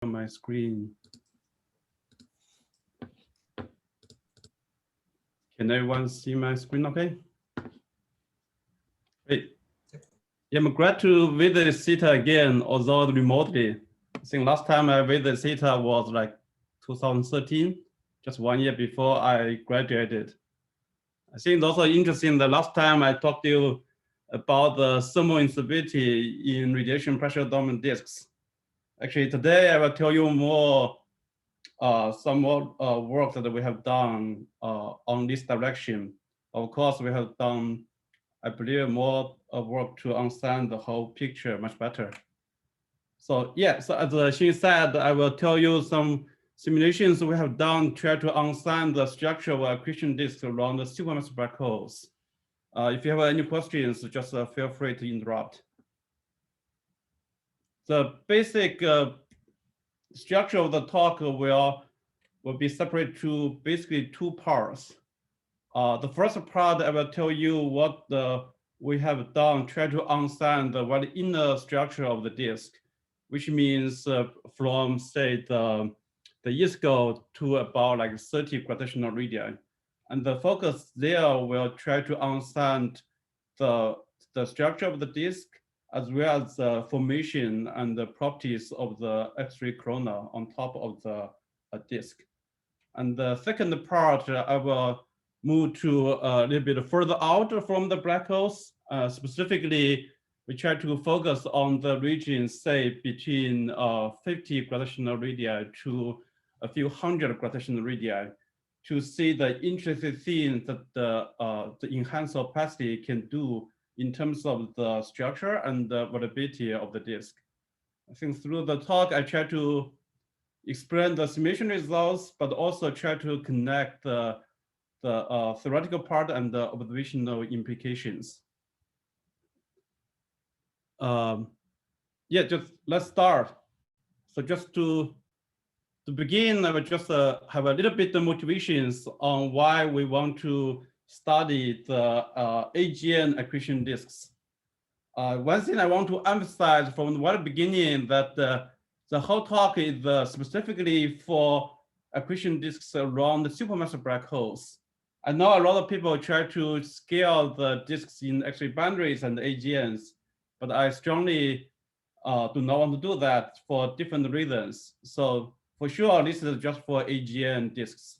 on my screen. Can everyone see my screen okay? Great. Yeah, I'm glad to visit CITA again, although remotely. I think last time I visited CITA was like 2013, just 1 year before I graduated. I think it's also interesting. The last time I talked to you about the thermal instability in radiation pressure dominant disks. Actually, today I will tell you more, some more work that we have done on this direction. Of course, we have done, I believe, more work to understand the whole picture much better. So yeah, so as Xin said, I will tell you some simulations we have done try to understand the structure of accretion disks around the supermassive black holes. If you have any questions, just feel free to interrupt. The basic structure of the talk will be separated to basically two parts. The first part, I will tell you what we have done, try to understand what inner structure of the disk, which means from say the ISCO to about like 30 gravitational radii. And the focus there will try to understand the structure of the disk as well as the formation and the properties of the X-ray corona on top of the disk. And the second part, I will move to a little bit further out from the black holes. Specifically, we try to focus on the regions, say, between 50 gravitational radii to a few hundred gravitational radii to see the interesting things that the enhanced opacity can do in terms of the structure and the variability of the disk. I think through the talk, I try to explain the simulation results, but also try to connect the theoretical part and the observational implications. Yeah, just let's start. So just to begin, I will just have a little bit of motivations on why we want to study the AGN accretion disks. One thing I want to emphasize from the very beginning that the whole talk is specifically for accretion disks around the supermassive black holes. I know a lot of people try to scale the disks in X-ray boundaries and AGNs, but I strongly do not want to do that for different reasons. So for sure, this is just for AGN disks.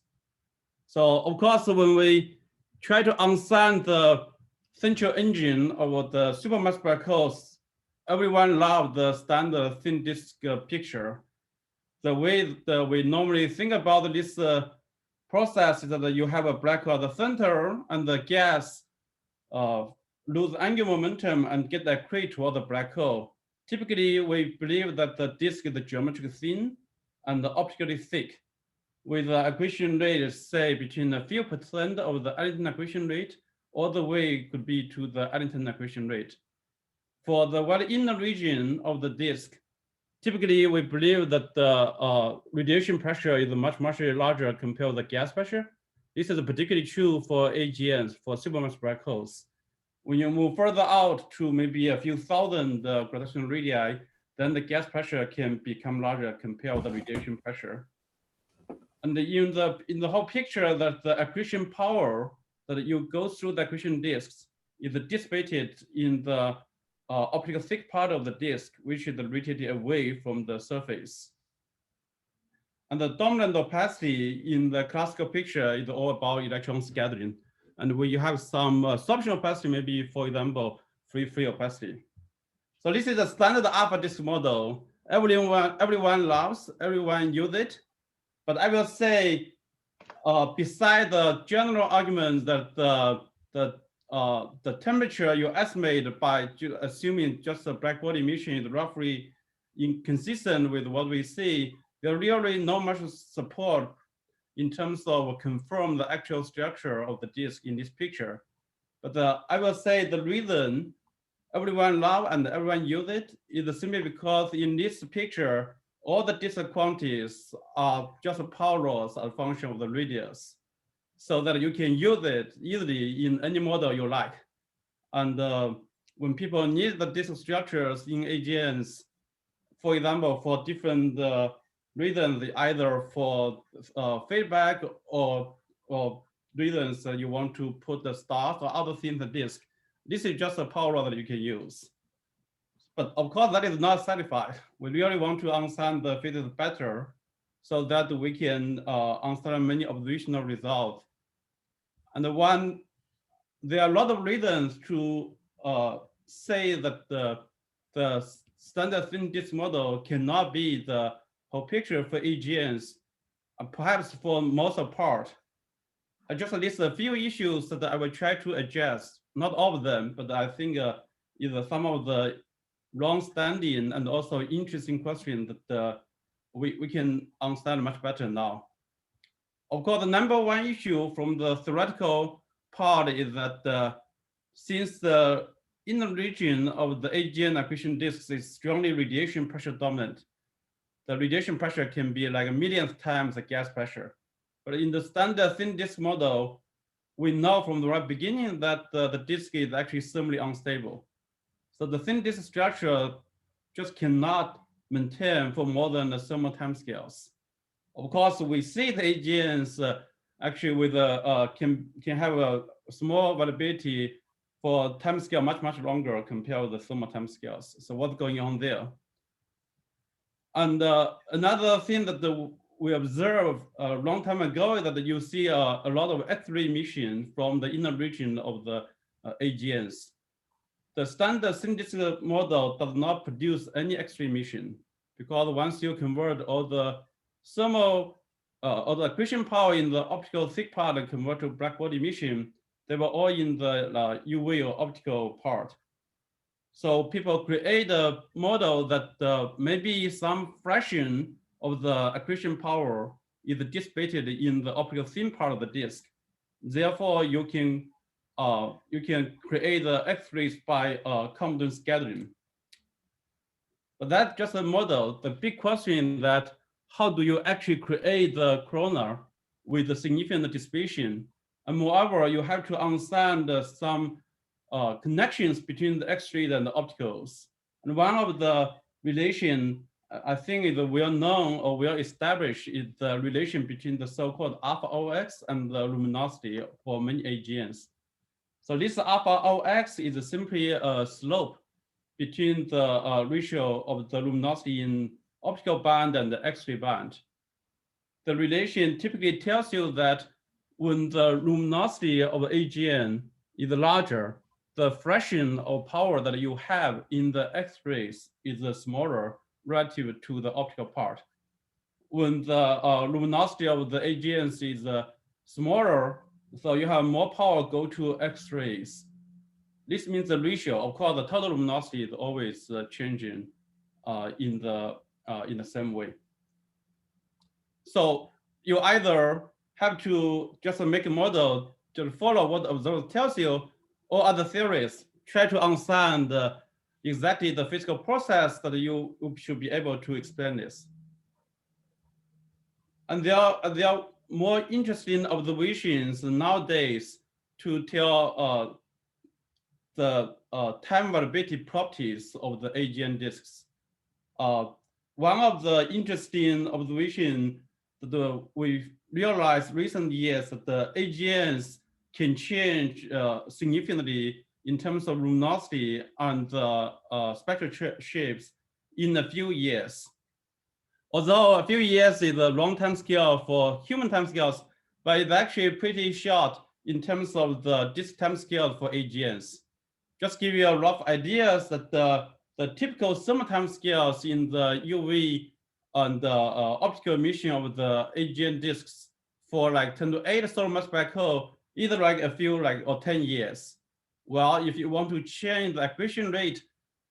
So of course, when we try to understand the central engine of the supermassive black holes, everyone loves the standard thin disk picture. The way that we normally think about this process is that you have a black hole at the center and the gas lose angular momentum and get accrete toward the black hole. Typically, we believe that the disk is geometrically thin and optically thick, with accretion rate, say, between a few % of the Ellington accretion rate, all the way could be to the Ellington accretion rate. For the very inner region of the disk, typically we believe that the radiation pressure is much larger compared to the gas pressure. This is particularly true for AGNs, for supermassive black holes. When you move further out to maybe a few thousand gravitational radii, then the gas pressure can become larger compared to the radiation pressure. And in the whole picture, that the accretion power that you go through the accretion disks is dissipated in the optical thick part of the disk, which is radiated away from the surface. And the dominant opacity in the classical picture is all about electron scattering. And when you have some absorption opacity, maybe, for example, free opacity. So this is a standard alpha disk model. Everyone loves, everyone uses it. But I will say, beside the general argument that the temperature you estimate by assuming just a black body emission is roughly inconsistent with what we see, there really not much support in terms of confirm the actual structure of the disk in this picture. But I will say the reason everyone love and everyone use it is simply because in this picture, all the disk quantities are just power laws as a function of the radius, so that you can use it easily in any model you like. And when people need the disk structures in AGNs, for example, for different reasons, either for feedback or reasons that you want to put the stars or other things in the disk. This is just a power law that you can use. But of course, that is not satisfied. We really want to understand the physics better so that we can understand many observational results. And there are a lot of reasons to say that the standard thin disk model cannot be the whole picture for AGNs, perhaps for most part. I just list a few issues that I will try to address, not all of them, but I think is some of the long-standing and also interesting questions that we can understand much better now. Of course, the number one issue from the theoretical part is that since the inner region of the AGN accretion disks is strongly radiation pressure dominant, the radiation pressure can be like a millionth times the gas pressure. But in the standard thin disk model, we know from the right beginning that the disk is actually thermally unstable. So the thin disk structure just cannot maintain for more than the thermal timescales. Of course, we see the AGNs actually with can have a small variability for timescale much longer compared with the thermal timescales. So what's going on there? And another thing that we observed a long time ago is that you see a lot of X-ray emission from the inner region of the AGNs. The standard thin disk model does not produce any X-ray emission because once you convert all the thermal or the accretion power in the optical thick part and convert to blackbody emission, they were all in the UV or optical part. So people create a model that maybe some fraction of the accretion power is dissipated in the optical thin part of the disk. Therefore, you can create the X-rays by Compton scattering. But that's just a model. The big question is that how do you actually create the corona with the significant dissipation? And moreover, you have to understand some connections between the X-rays and the opticals. And one of the relation I think is well known or well established is the relation between the so-called alpha OX and the luminosity for many AGNs. So this alpha OX is simply a slope between the ratio of the luminosity in optical band and the X-ray band. The relation typically tells you that when the luminosity of AGN is larger, the fraction of power that you have in the X-rays is smaller relative to the optical part. When the luminosity of the AGNs is smaller, so you have more power go to X-rays. This means the ratio, of course, the total luminosity is always changing in the same way. So you either have to just make a model to follow what the observer tells you, or other theories try to understand exactly the physical process that you should be able to explain this. And there are more interesting observations nowadays to tell the time variability properties of the AGN disks. One of the interesting observations that we realized recent years that the AGNs can change significantly in terms of luminosity and spectral shapes in a few years. Although a few years is a long time scale for human time scales, but it's actually pretty short in terms of the disk time scale for AGNs. Just give you a rough idea that the typical thermal time scales in the UV and optical emission of the AGN disks for like 10 to 8 solar mass black hole, either like a few or 10 years. Well, if you want to change the accretion rate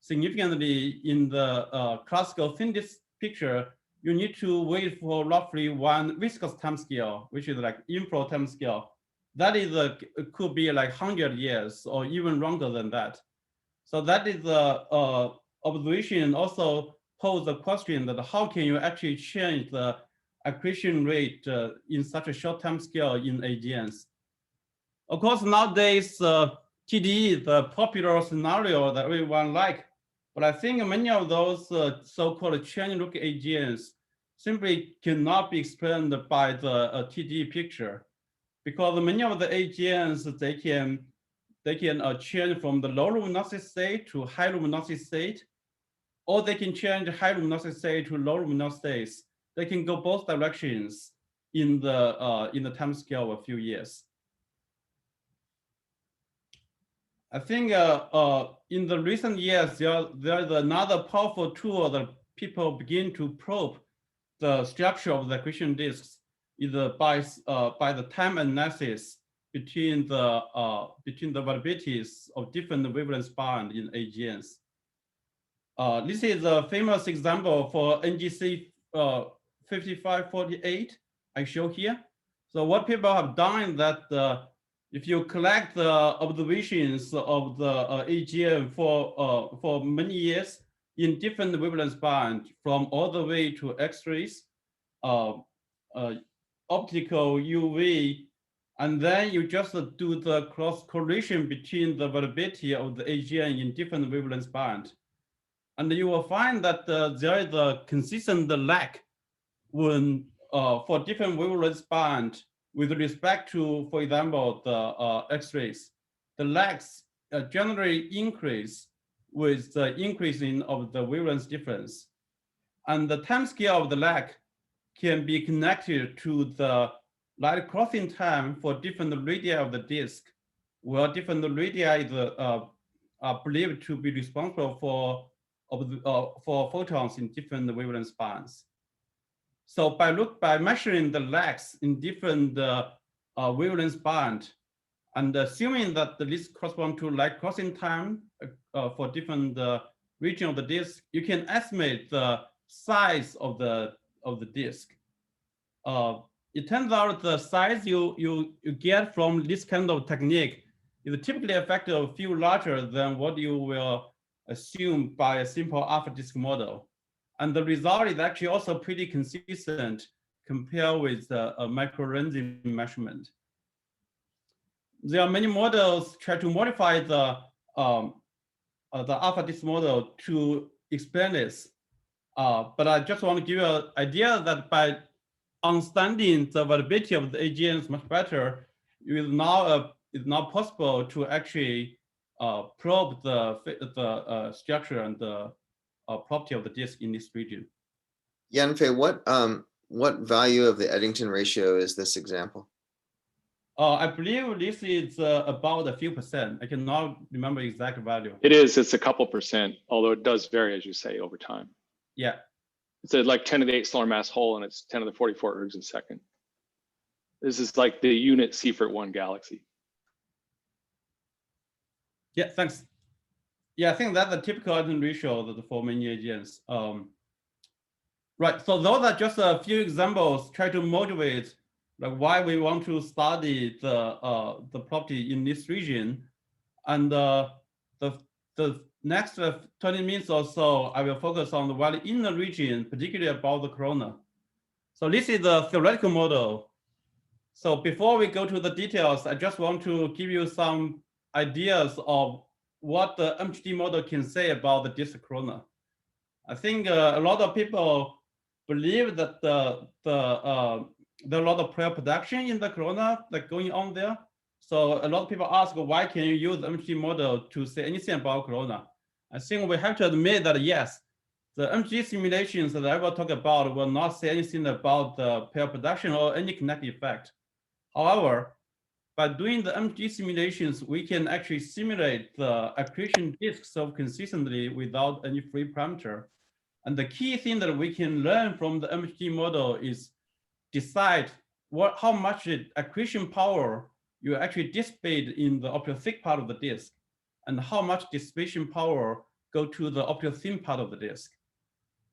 significantly in the classical thin disk picture, you need to wait for roughly one viscous time scale, which is like inflow time scale. That is it could be like 100 years or even longer than that. So that is the observation also pose the question that how can you actually change the accretion rate in such a short time scale in AGNs? Of course, nowadays, TDE is the popular scenario that everyone like, but I think many of those so-called chain look AGNs simply cannot be explained by the TD picture, because many of the AGNs, they can change from the low luminosity state to high luminosity state, or they can change high luminosity state to low luminosity states. They can go both directions in the time scale of a few years. I think in the recent years, there's another powerful tool that people begin to probe the structure of the accretion disks, either by the time analysis between the variabilities of different wavelength band in AGNs. This is a famous example for NGC 5548 I show here. So what people have done is that if you collect the observations of the AGN for many years in different wavelength band, from all the way to X-rays, optical, UV, and then you just do the cross correlation between the variability of the AGN in different wavelength band. And you will find that there is a consistent lag when for different wavelength band with respect to, for example, the X-rays. The lags generally increase with the increasing of the wavelength difference. And the time scale of the lag can be connected to the light crossing time for different radii of the disk, where different radii are believed to be responsible for photons in different wavelength bands. So by measuring the lags in different wavelength band, and assuming that this corresponds to light crossing time for different region of the disk, you can estimate the size of the disk. It turns out the size you get from this kind of technique is typically a factor of few larger than what you will assume by a simple alpha disk model. And the result is actually also pretty consistent compared with a microlensing measurement. There are many models try to modify the alpha disk model to explain this. But I just want to give you an idea that by understanding the variability of the AGNs much better, it is now possible to actually probe the structure and the property of the disk in this region. Yan-Fei, what value of the Eddington ratio is this example? I believe this is about a few percent. I cannot remember exact value. It is. It's a couple percent, although it does vary, as you say, over time. Yeah. It's like 10 to the 8 solar mass hole, and it's 10 to the 44 ergs a second. This is like the unit Seyfert-1 galaxy. Yeah, thanks. Yeah, I think that's the typical Eddington ratio for many AGNs. Right, so those are just a few examples try to motivate like why we want to study the property in this region. And the next 20 minutes or so, I will focus on the very inner region, particularly about the corona. So this is the theoretical model. So before we go to the details, I just want to give you some ideas of what the MHD model can say about the disk corona. I think a lot of people believe that there are a lot of prior production in the corona like going on there. So a lot of people ask, why can you use the MHD model to say anything about corona? I think we have to admit that yes, the MHD simulations that I will talk about will not say anything about the pair production or any kinetic effect. However, by doing the MHD simulations, we can actually simulate the accretion disk self-consistently without any free parameter. And the key thing that we can learn from the MHD model is decide how much accretion power you actually dissipate in the optical thick part of the disk, and how much dissipation power go to the optical thin part of the disk,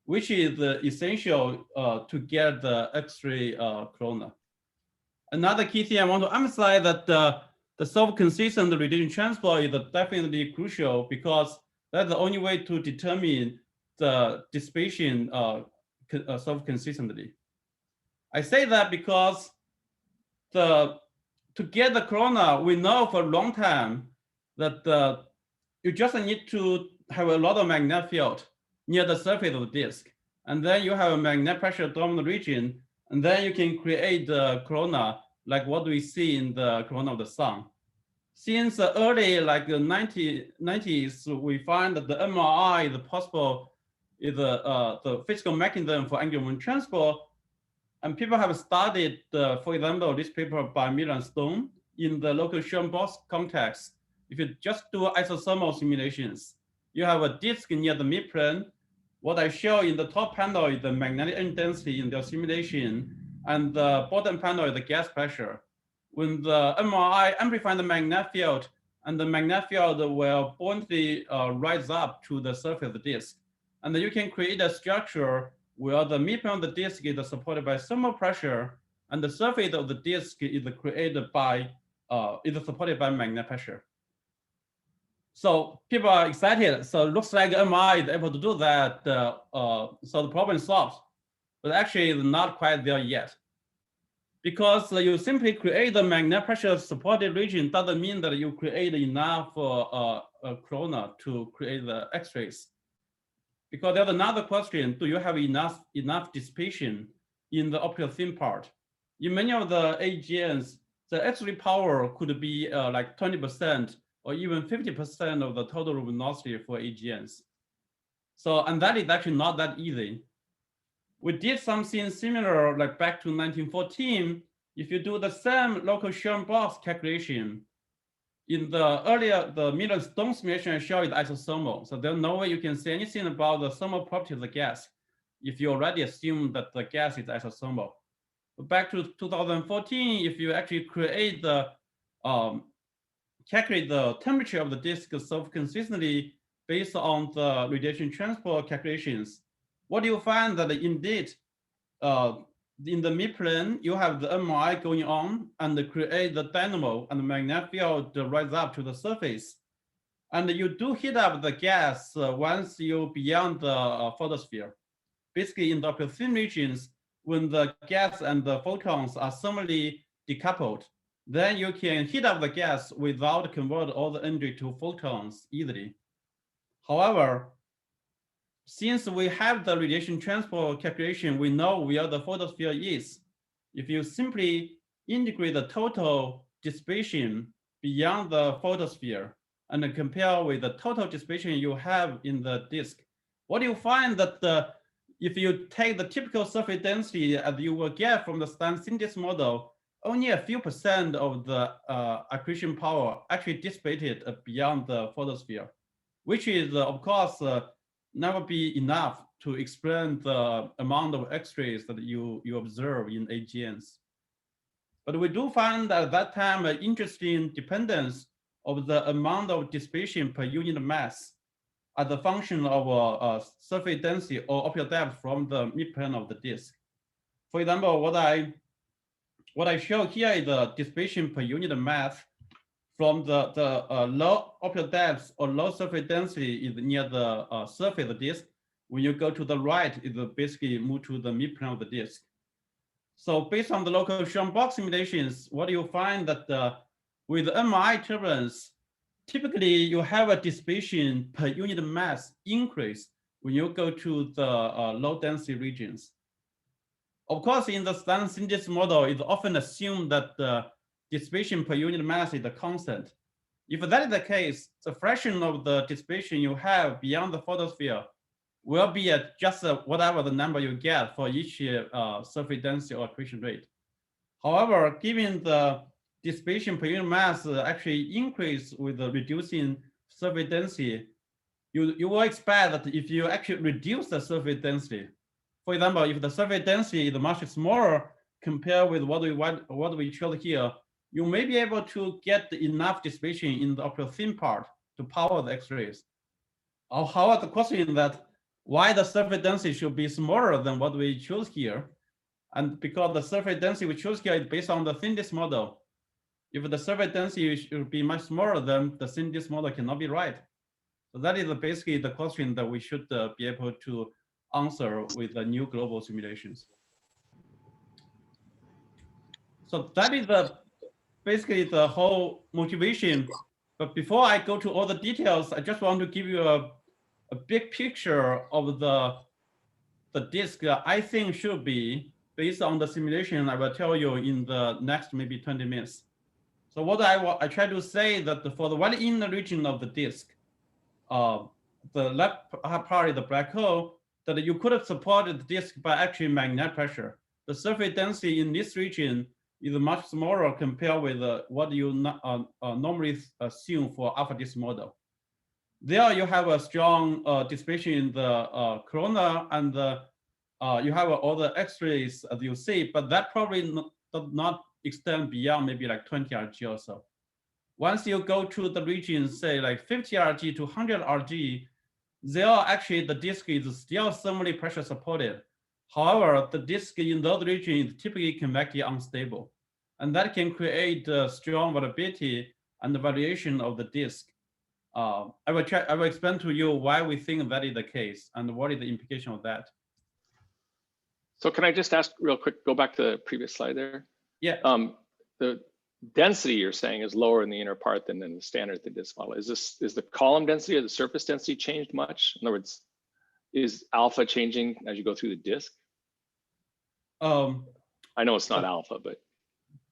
which is essential to get the X-ray corona. Another key thing I want to emphasize that the self-consistent radiation transport is definitely crucial, because that's the only way to determine the dissipation self-consistently. I say that because to get the corona, we know for a long time that you just need to have a lot of magnetic field near the surface of the disk. and then you have a magnetic pressure dominant region, and then you can create the corona like what we see in the corona of the sun. Since early, like the 90s, we find that the MRI is possible, is the physical mechanism for angular momentum transport. And people have studied, for example, this paper by Miller and Stone in the local Sherman box context. If you just do isothermal simulations, you have a disk near the midplane. What I show in the top panel is the magnetic energy density in the simulation, and the bottom panel is the gas pressure. When the MRI amplifies the magnetic field, and the magnetic field will buoyantly rise up to the surface of the disk. And then you can create a structure where the midplane of the disk is supported by thermal pressure, and the surface of the disk is created by, is supported by magnetic pressure. So people are excited. So it looks like MRI is able to do that. So the problem is solved, but actually it's not quite there yet. Because you simply create the magnetic pressure supported region doesn't mean that you create enough corona to create the X-rays. Because there's another question: do you have enough dissipation in the optical thin part? In many of the AGNs, the X-ray power could be like 20% or even 50% of the total luminosity for AGNs. So, and that is actually not that easy. We did something similar like back to 1914. If you do the same local Sherman box calculation, in the earlier, the Miller Stone simulation I showed is isothermal. So there's no way you can say anything about the thermal property of the gas if you already assume that the gas is isothermal. But back to 2014, if you actually create the, calculate the temperature of the disk self-consistently based on the radiation transport calculations, what do you find that indeed, in the midplane, you have the MRI going on and create the dynamo and the magnetic field rise up to the surface. And you do heat up the gas once you're beyond the photosphere. Basically, in the optical thin regions, when the gas and the photons are thermally decoupled, then you can heat up the gas without convert all the energy to photons easily. However, since we have the radiation transport calculation, we know where the photosphere is. If you simply integrate the total dissipation beyond the photosphere and compare with the total dissipation you have in the disk, what do you find that if you take the typical surface density as you will get from the standard synthesis model, only a few % of the accretion power actually dissipated beyond the photosphere, which is, of course, never be enough to explain the amount of X-rays that you observe in AGNs. But we do find at that time an interesting dependence of the amount of dissipation per unit mass as a function of surface density or optical depth from the midplane of the disk. For example, what I show here is the dissipation per unit mass from the low optical depth or low surface density is near the surface of the disk. When you go to the right, it will basically move to the midplane of the disk. So based on the local Sherman box simulations, what you find that with MRI turbulence, typically you have a dissipation per unit mass increase when you go to the low density regions. Of course, in the standard synthesis model, it's often assumed that the dissipation per unit mass is a constant. If that is the case, the fraction of the dissipation you have beyond the photosphere will be at just whatever the number you get for each surface density or accretion rate. However, given the dissipation per unit mass actually increase with the reducing surface density, you will expect that if you actually reduce the surface density, for example, if the surface density is much smaller compared with what we showed here, you may be able to get enough dissipation in the optical thin part to power the X-rays. However, the question is that why the surface density should be smaller than what we choose here. And because the surface density we choose here is based on the thin disk model. If the surface density should be much smaller, then the thin disk model cannot be right. So that is basically the question that we should be able to answer with the new global simulations. So that is basically the whole motivation. But before I go to all the details, I just want to give you a big picture of the the disk, I think should be based on the simulation I will tell you in the next maybe 20 minutes. So what I try to say that for the very inner region of the disk, the left part is the black hole, that you could have supported the disk by actually magnetic pressure. The surface density in this region is much smaller compared with what you normally assume for alpha disk model. There you have a strong dissipation in the corona, and you have all the X-rays as you see, but that probably does not extend beyond maybe like 20 Rg or so. Once you go to the region, say like 50 Rg to 100 Rg, there actually the disk is still thermally pressure supported. However, the disk in those regions is typically convectively unstable, and that can create strong variability and the variation of the disk. I will explain to you why we think that is the case and what is the implication of that. So can I just ask real quick, go back to the previous slide there? Yeah. The density you're saying is lower in the inner part than in the standard the disk model. Is the column density or the surface density changed much? In other words, is alpha changing as you go through the disk? I know it's not alpha, but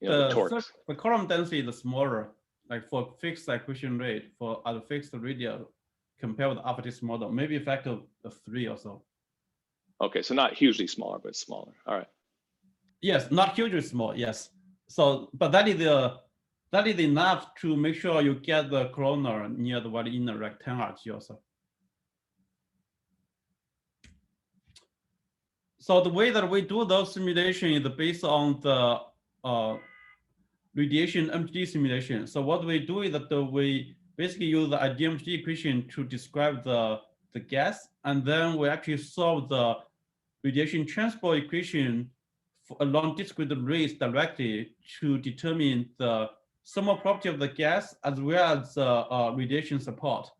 you know, the torques. The column density is smaller, like for fixed accretion rate for other fixed radial compared with the alpha disk model, maybe a factor of 3 or so. Okay, so not hugely smaller, but smaller. All right. Yes, not hugely small. Yes. So, but that is enough to make sure you get the corona near the very inner rectangle Rg also. So the way that we do those simulations is based on the radiation MHD simulation. So what we do is that we basically use the MHD equation to describe the gas, and then we actually solve the radiation transport equation along discrete rays directly to determine the thermal property of the gas as well as radiation support.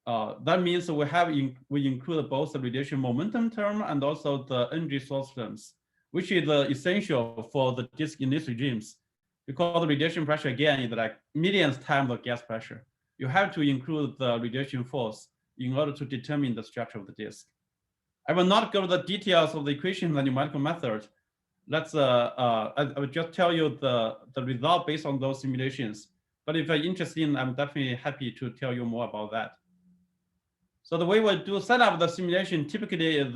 That means we include both the radiation momentum term and also the energy source terms, which is essential for the disk in these regimes, because the radiation pressure again is like millions times the gas pressure. You have to include the radiation force in order to determine the structure of the disk. I will not go to the details of the equation and the numerical method. I will just tell you the result based on those simulations. But if you're interested, I'm definitely happy to tell you more about that. So the way we do set up the simulation typically is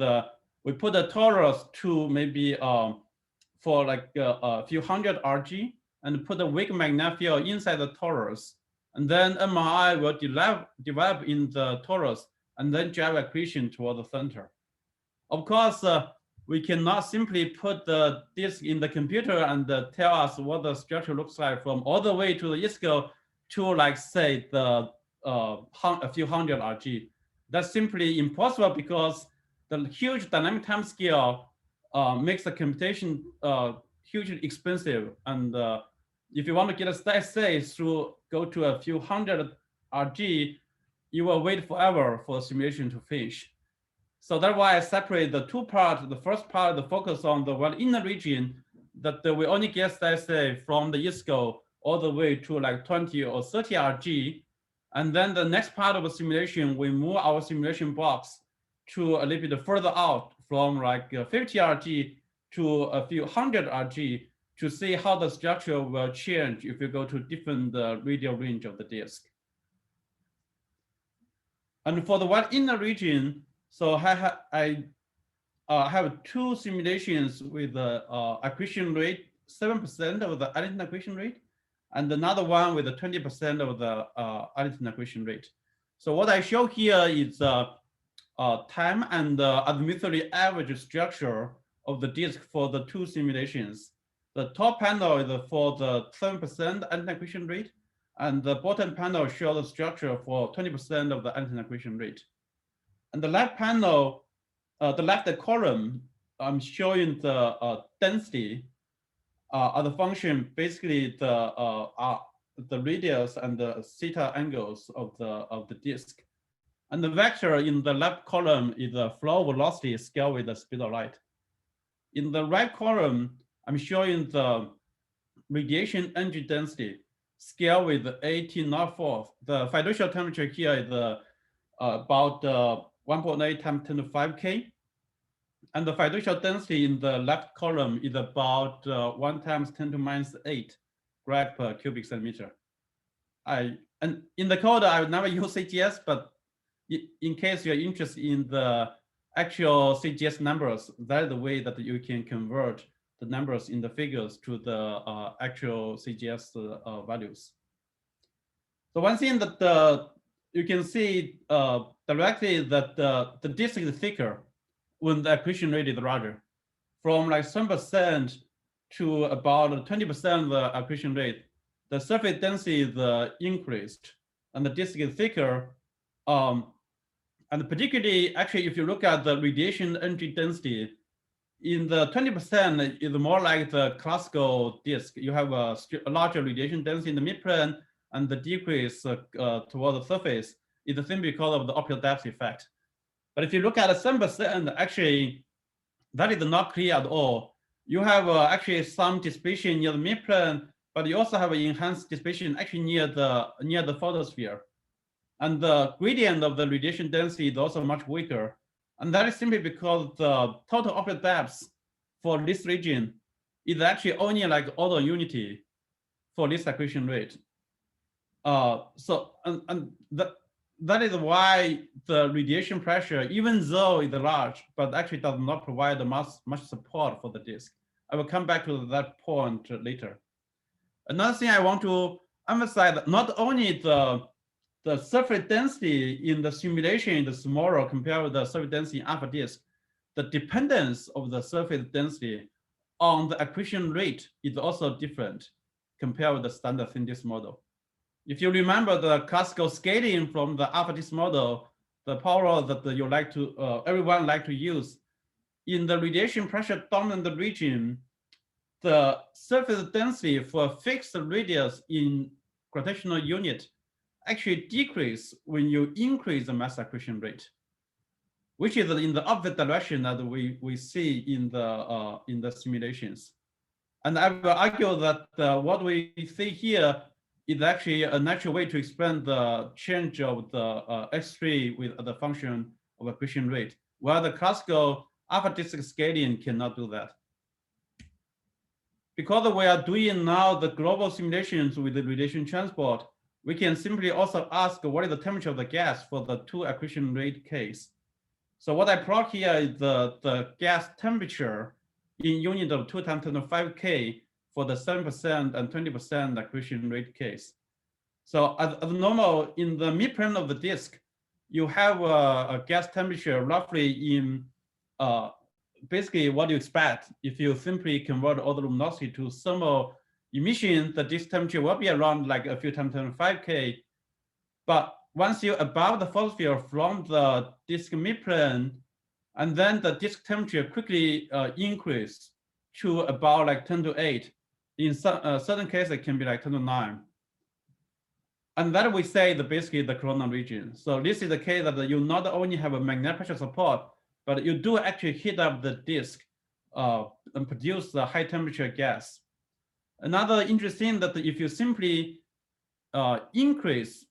we put a torus to maybe for like a few hundred Rg and put a weak magnetic field inside the torus. And then MRI will develop in the torus and then drive accretion toward the center. Of course, we cannot simply put the disk in the computer and tell us what the structure looks like from all the way to the ISCO to like say the a few hundred Rg. That's simply impossible because the huge dynamic time scale makes the computation hugely expensive. And if you want to get a steady state through go to a few hundred Rg, you will wait forever for the simulation to finish. So that's why I separate the two parts. The first part, the focus on the well inner region, that we only get steady state from the ISCO all the way to like 20 or 30 Rg. And then the next part of the simulation, we move our simulation box to a little bit further out from like 50 Rg to a few hundred Rg to see how the structure will change if you go to different radial range of the disk. And for the well inner region, so I have two simulations with the accretion rate, 7% of the Ellington accretion rate, and another one with the 20% of the Ellington accretion rate. So what I show here is time and arbitrary average structure of the disk for the two simulations. The top panel is for the 7% Ellington accretion rate, and the bottom panel shows the structure for 20% of the Ellington accretion rate. And the left panel, the left column, I'm showing the density as a function, basically the radius and the theta angles of the disk. And the vector in the left column is the flow velocity scale with the speed of light. In the right column, I'm showing the radiation energy density scale with 1804. The fiducial temperature here is about 1.8 times 10 to 5 K. And the fiducial density in the left column is about 1 times 10 to minus 8 grad per cubic centimeter. And in the code, I would never use CGS, but in case you're interested in the actual CGS numbers, that is the way that you can convert the numbers in the figures to the actual CGS values. So one thing that you can see directly that the disk is thicker when the accretion rate is larger, from like 7% to about 20% of the accretion rate. The surface density is increased, and the disk is thicker. And particularly, actually, if you look at the radiation energy density, in the 20% is more like the classical disk. You have a larger radiation density in the midplane, and the decrease toward the surface is simply because of the optical depth effect. But if you look at 7%, actually, that is not clear at all. You have actually some dissipation near the midplane, but you also have an enhanced dissipation actually near the photosphere. And the gradient of the radiation density is also much weaker. And that is simply because the total optical depth for this region is actually only like order unity for this accretion rate. That is why the radiation pressure, even though it's large, but actually does not provide much support for the disk. I will come back to that point later. Another thing I want to emphasize, not only the surface density in the simulation is smaller compared with the surface density in alpha disk, the dependence of the surface density on the accretion rate is also different compared with the standard thin disk model. If you remember the classical scaling from the alpha disk model, the power that you like to everyone like to use, in the radiation pressure dominant region, the surface density for a fixed radius in gravitational unit actually decrease when you increase the mass accretion rate, which is in the opposite direction that we see in the simulations. And I will argue that what we see here is actually a natural way to explain the change of the X3 with the function of accretion rate, while the classical alpha disk scaling cannot do that. Because we are doing now the global simulations with the radiation transport, we can simply also ask what is the temperature of the gas for the 2 accretion rate case. So what I plot here is the gas temperature in unit of 2 times 10 to the 5 K for the 7% and 20% accretion rate case. So as normal, in the midplane of the disk, you have a gas temperature roughly in basically what you expect if you simply convert all the luminosity to thermal emission. The disk temperature will be around like a few times 10 to the 5 K. But once you're above the photosphere from the disk midplane, and then the disk temperature quickly increase to about like 10 to 8. In certain cases, it can be like 10 to 9. And that we say the basically the coronal region. So this is the case that you not only have a magnetic pressure support, but you do actually heat up the disk and produce the high temperature gas. Another interesting that if you simply increase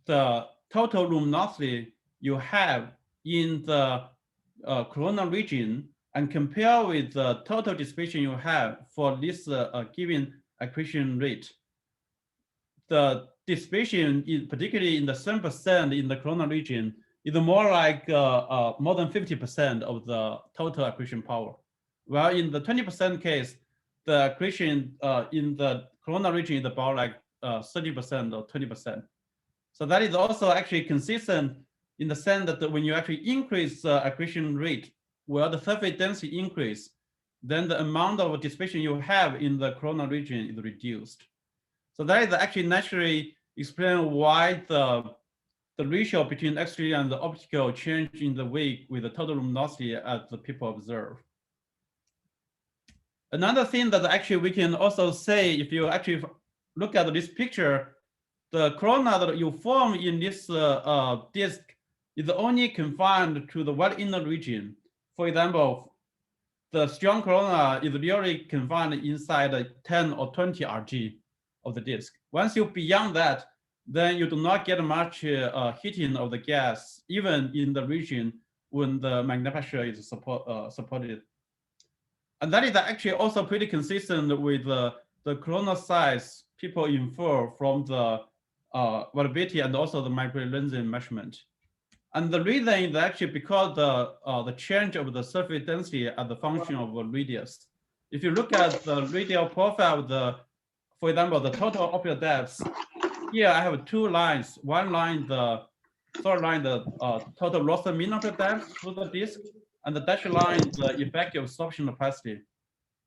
the total luminosity you have in the coronal region and compare with the total dissipation you have for this given accretion rate, the dissipation, particularly in the 7% in the coronal region, is more like more than 50% of the total accretion power. While in the 20% case, the accretion in the coronal region is about like 30% or 20%. So that is also actually consistent in the sense that when you actually increase the accretion rate, where the surface density increase, then the amount of dissipation you have in the coronal region is reduced. So that is actually naturally explain why the ratio between X3 and the optical change in the wake with the total luminosity as the people observe. Another thing that actually we can also say, if you actually look at this picture, the corona that you form in this disk is only confined to the wet inner region. For example, the strong corona is really confined inside 10 or 20 Rg of the disk. Once you're beyond that, then you do not get much heating of the gas, even in the region when the magnifying is supported. And that is actually also pretty consistent with the corona size people infer from the variability and also the microlensing measurement. And the reason is actually because the change of the surface density as the function of the radius. If you look at the radial profile of the, for example, the total optical depth, here I have two lines. One line, the third line, the total loss of mean optical depth through the disk, and the dashed line, the effective absorption opacity.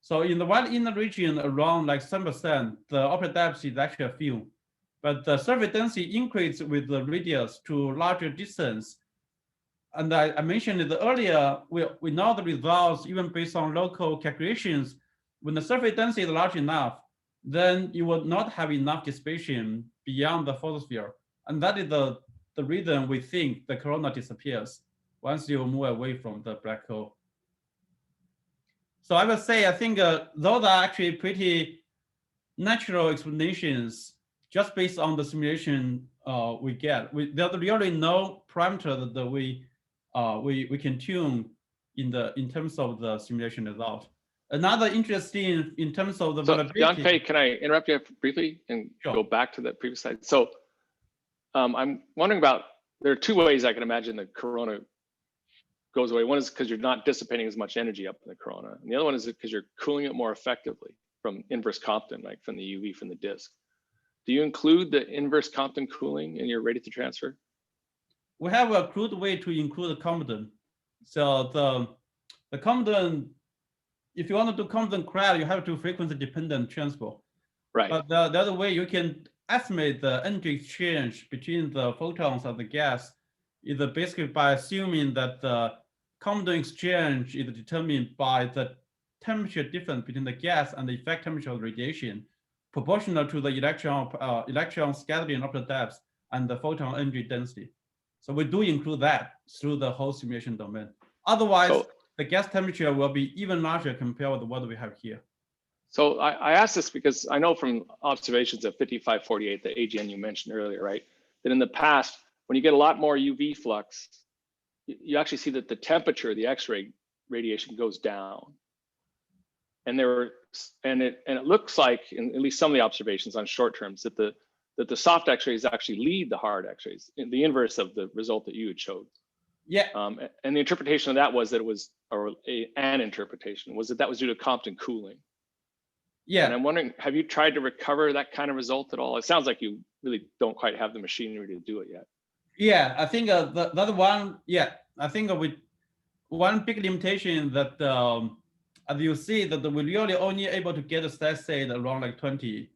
So in the one inner region around like 7%, the optical depth is actually a few. But the surface density increase with the radius to larger distance. And I mentioned it earlier, we know the results even based on local calculations. When the surface density is large enough, then you will not have enough dissipation beyond the photosphere. And that is the reason we think the corona disappears once you move away from the black hole. So I would say, I think those are actually pretty natural explanations just based on the simulation we get. There's really no parameter that we can tune in terms of the simulation result. Another interesting in terms of the variability. Yan-Fei, can I interrupt you briefly and Sure. go back to the previous slide? So I'm wondering about, there are two ways I can imagine the corona goes away. One is because you're not dissipating as much energy up in the corona. And the other one is because you're cooling it more effectively from inverse Compton, like from the UV from the disk. Do you include the inverse Compton cooling in your radiative transfer? We have a crude way to include the Compton. So the Compton, if you want to do Compton crowd, you have to frequency dependent transport. Right. But the other way you can estimate the energy exchange between the photons and the gas is basically by assuming that the Compton exchange is determined by the temperature difference between the gas and the effect temperature of radiation, proportional to the electron scattering of the depth and the photon energy density. So we do include that through the whole simulation domain. Otherwise, the gas temperature will be even larger compared with what we have here. So I asked this because I know from observations of 5548, the AGN you mentioned earlier, right? That in the past, when you get a lot more UV flux, you actually see that the temperature, the X-ray radiation goes down. And it looks like, in at least some of the observations on short terms, that the soft X-rays actually lead the hard X-rays, in the inverse of the result that you had showed. Yeah. And the interpretation of that was that it was, an interpretation was that was due to Compton cooling. Yeah. And I'm wondering, have you tried to recover that kind of result at all? It sounds like you really don't quite have the machinery to do it yet. Yeah, I think the other one, yeah, I think with one big limitation that as you see that we're really only able to get a steady state around like 20.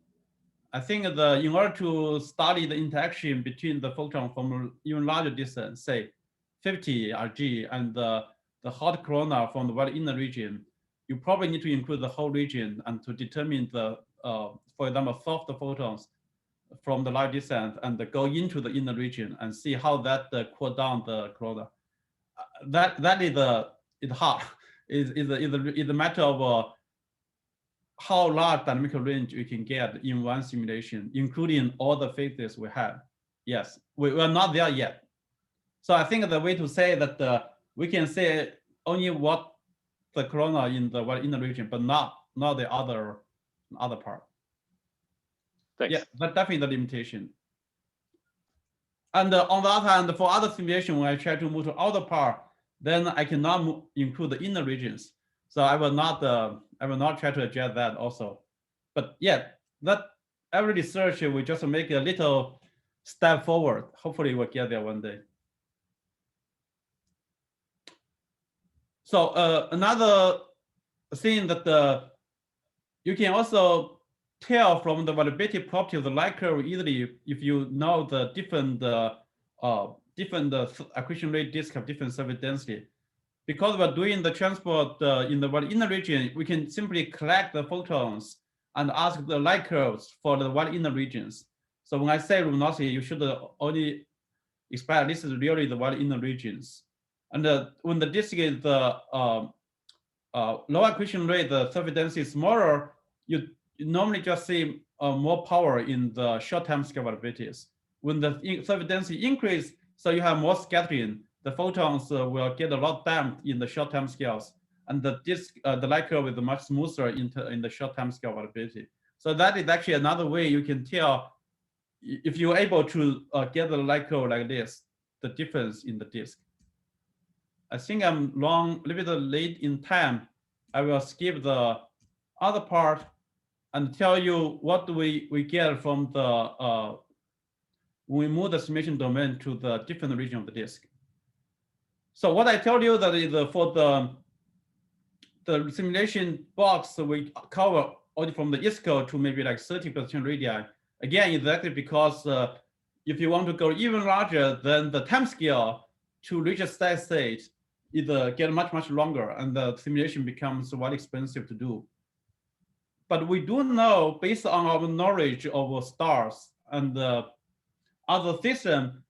I think in order to study the interaction between the photon from even larger distance, say 50 Rg, and the hot corona from the very inner region, you probably need to include the whole region and to determine the, for example, soft photons from the large distance and go into the inner region and see how that cool down the corona. That is hard. Is a matter of how large dynamical range we can get in one simulation, including all the phases we have. Yes, we are not there yet. So I think the way to say that we can say only what the corona in the inner region, but not the other part. Thanks. Yeah, that's definitely the limitation. And on the other hand, for other simulation, when I try to move to outer part, then I cannot include the inner regions. So I will not try to adjust that also. But yeah, that every research will just make a little step forward. Hopefully we'll get there one day. So another thing that you can also tell from the variability property of the light curve easily if you know the different accretion rate disk have different surface density. Because we're doing the transport in the inner region, we can simply collect the photons and ask the light curves for the inner regions. So when I say luminosity, you should only expect this is really the inner regions. And when the disk is low accretion rate, the surface density is smaller, you normally just see more power in the short time scale variabilities. When the surface density increase, so you have more scattering, the photons will get a lot damped in the short time scales, and the disk, the light curve is much smoother in the short time scale variability. So that is actually another way you can tell if you're able to get the light curve like this, the difference in the disk. I think I'm a little bit late in time. I will skip the other part and tell you what we get from the when we move the simulation domain to the different region of the disk. So what I told you that is for the simulation box, we cover only from the ISCO to maybe like 30% radii. Again, exactly because if you want to go even larger, then the time scale to reach a steady state either get much longer, and the simulation becomes very expensive to do. But we do know, based on our knowledge of stars and other system,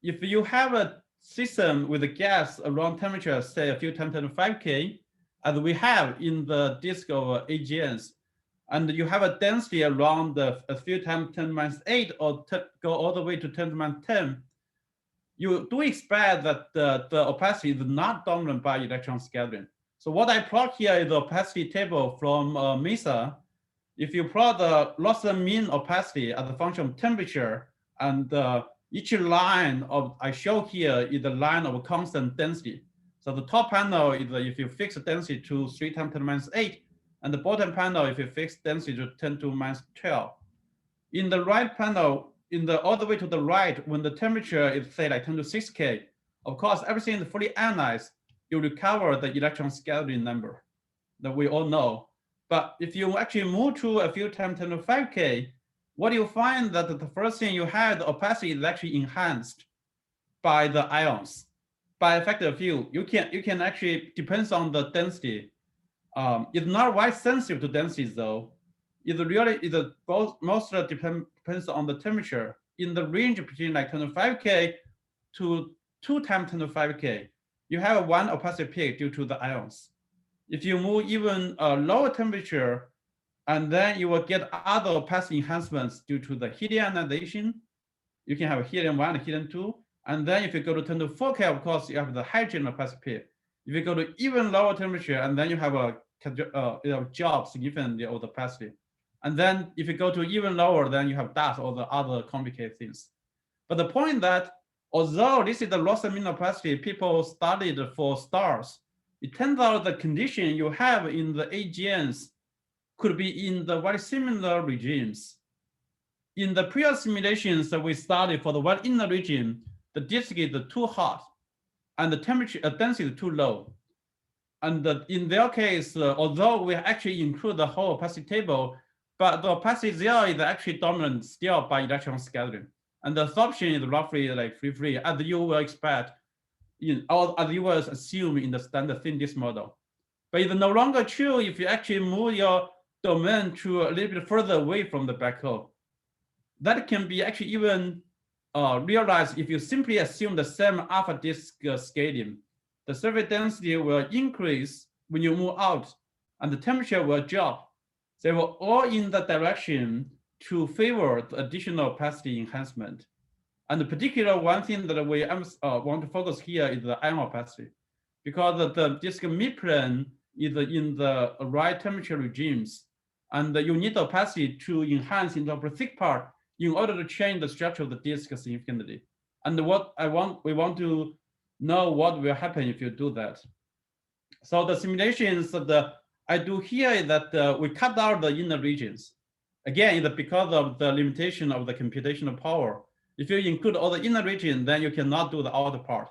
if you have a system with a gas around temperature, say a few times 10⁵K, as we have in the disk of AGNs, and you have a density around a few times 10⁻⁸ or go all the way to 10⁻⁻⁻, you do expect that the opacity is not dominant by electron scattering. So what I plot here is the opacity table from MESA. If you plot the loss and mean opacity as a function of temperature, and each line I show here is the line of constant density. So the top panel is if you fix the density to 3 times 10⁻⁸, and the bottom panel if you fix density to 10⁻12. In the right panel, all the way to the right, when the temperature is say like 10⁶K, of course everything is fully ionized, you recover the electron scattering number that we all know. But if you actually move to a few times 10⁵K, what you find that the first thing you have, the opacity is actually enhanced by the ions by a factor of few. You can actually, depends on the density. It's not quite sensitive to densities though. It really is most depends on the temperature. In the range between like 10⁵K to 2 times 10⁵K, you have one opacity peak due to the ions. If you move even a lower temperature, and then you will get other opacity enhancements due to the helium ionization. You can have helium 1 and helium 2. And then if you go to 10⁴K, of course, you have the hydrogen opacity peak. If you go to even lower temperature, and then you have a drop significantly of the opacity. And then if you go to even lower, then you have dust or the other complicated things. But the point that although this is the loss and mean opacity people studied for stars, it turns out the condition you have in the AGNs could be in the very similar regimes. In the previous simulations that we studied for the one inner region, the disk is too hot and the temperature density is too low. And in their case, although we actually include the whole opacity table, but the opacity there is actually dominant still by electron scattering. And the absorption is roughly like free, as you will expect, as you will assume in the standard thin disk model. But it's no longer true if you actually move your domain to a little bit further away from the black hole. That can be actually even realized if you simply assume the same alpha disk scaling. The surface density will increase when you move out, and the temperature will drop. They were all in the direction to favor the additional opacity enhancement. And the particular one thing that we want to focus here is the ion opacity, because the disk midplane is in the right temperature regimes, and you need opacity to enhance into the thick part in order to change the structure of the disk significantly. And we want to know what will happen if you do that. So the simulations that I do here is that we cut out the inner regions. Again, it's because of the limitation of the computational power. If you include all the inner region, then you cannot do the outer part.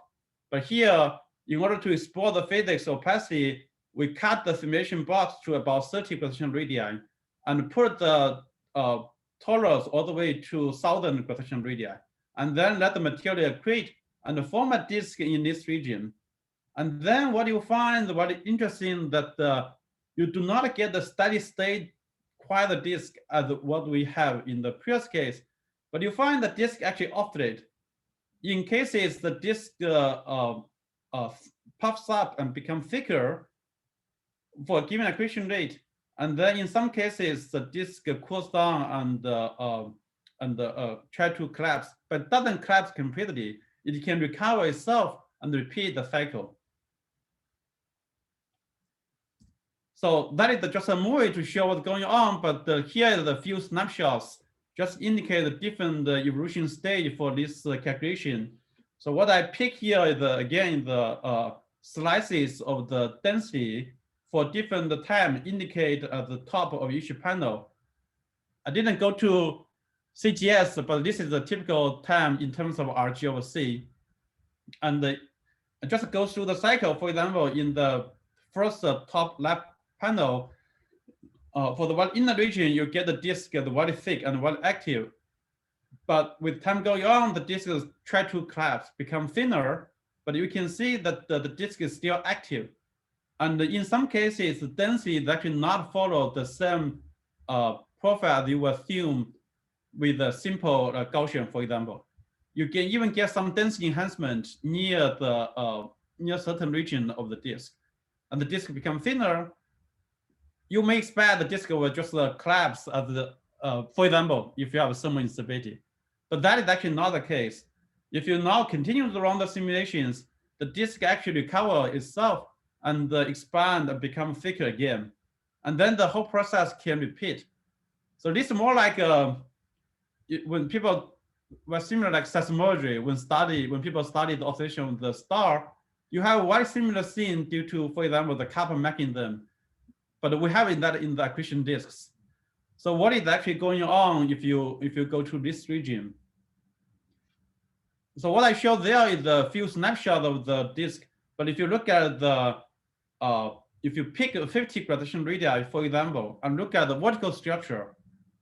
But here, in order to explore the physics opacity, we cut the simulation box to about 30% radii and put the torus all the way to 1,000% radii, and then let the material accrete and form a disk in this region. And then what you find very interesting that you do not get the steady state quiet disk as what we have in the previous case, but you find the disk actually oscillate. In cases the disk puffs up and becomes thicker for a given accretion rate, and then in some cases the disk cools down and try to collapse, but doesn't collapse completely. It can recover itself and repeat the cycle. So that is just a movie to show what's going on, but here is a few snapshots just indicate the different evolution stage for this calculation. So what I pick here is, again, the slices of the density for different time indicate at the top of each panel. I didn't go to CGS, but this is the typical time in terms of RG over C. And I just go through the cycle. For example, in the first top left panel, for the one inner region, you get the disk is very thick and very active. But with time going on, the disk is try to collapse, become thinner, but you can see that the disk is still active. And in some cases, the density is actually not follow the same profile you assume with a simple Gaussian, for example. You can even get some density enhancement near the near certain region of the disk, and the disk become thinner. You may expect the disk will just collapse as the, for example, if you have a thermal instability. But that is actually not the case. If you now continue to run the simulations, the disk actually recover itself and expand and become thicker again. And then the whole process can repeat. So this is more like when people were similar like seismology, when people studied the oscillation of the star, you have a very similar scene due to, for example, the carbon mechanism. But we have that in the accretion disks. So what is actually going on if you go to this region? So what I showed there is a few snapshots of the disk. But if you look at the, if you pick a 50 gradation radii, for example, and look at the vertical structure.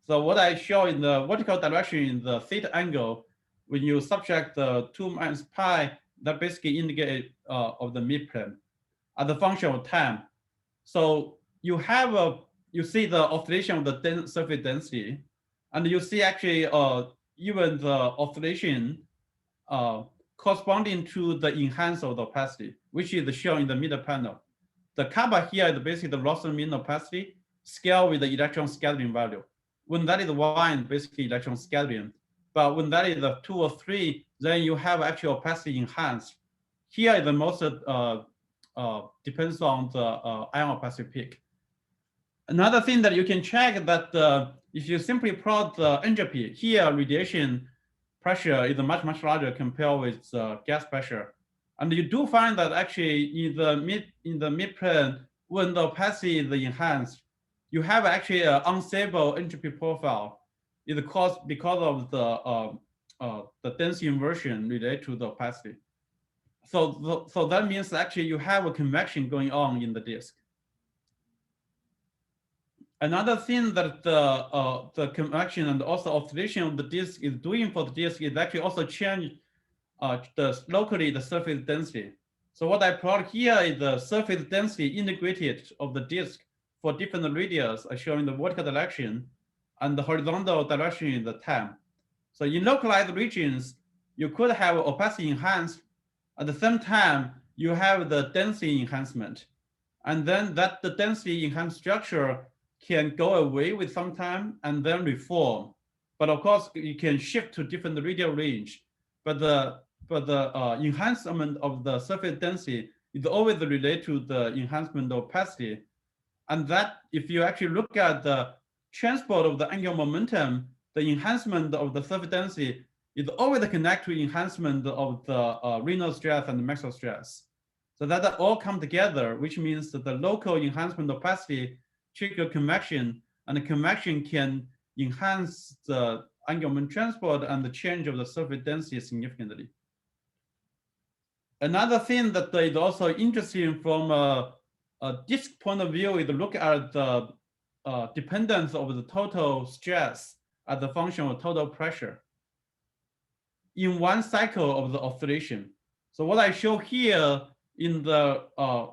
So what I show in the vertical direction in the theta angle, when you subtract the 2 minus pi, that basically indicate of the midplane as a function of time. So you have you see the oscillation of the surface density, and you see actually even the oscillation corresponding to the enhance of the opacity, which is shown in the middle panel. The kappa here is basically the loss of mean opacity scale with the electron scattering value. When that is 1, basically electron scattering. But when that is a 2 or 3, then you have actual opacity enhanced. Here is the most depends on the ion opacity peak. Another thing that you can check that if you simply plot the entropy, here radiation pressure is much, much larger compared with gas pressure. And you do find that actually in the midplane, when the opacity is enhanced, you have actually an unstable entropy profile. It's caused because of the density inversion related to the opacity. So that means actually you have a convection going on in the disk. Another thing that the convection and also oscillation of the disk is doing for the disk is actually also change locally the surface density. So what I plot here is the surface density integrated of the disk for different radius, showing the vertical direction, and the horizontal direction in the time. So in localized regions, you could have opacity enhanced. At the same time, you have the density enhancement. And then that the density enhanced structure can go away with some time and then reform. But of course, you can shift to different radial range. But the enhancement of the surface density is always related to the enhancement of opacity. And that, if you actually look at the transport of the angular momentum, the enhancement of the surface density is always connected to enhancement of the Reynolds stress and the Maxwell stress. So that all come together, which means that the local enhancement of opacity trigger convection, and the convection can enhance the angular momentum transport and the change of the surface density significantly. Another thing that is also interesting from a disk point of view is to look at the dependence of the total stress as a function of total pressure in one cycle of the oscillation. So what I show here in the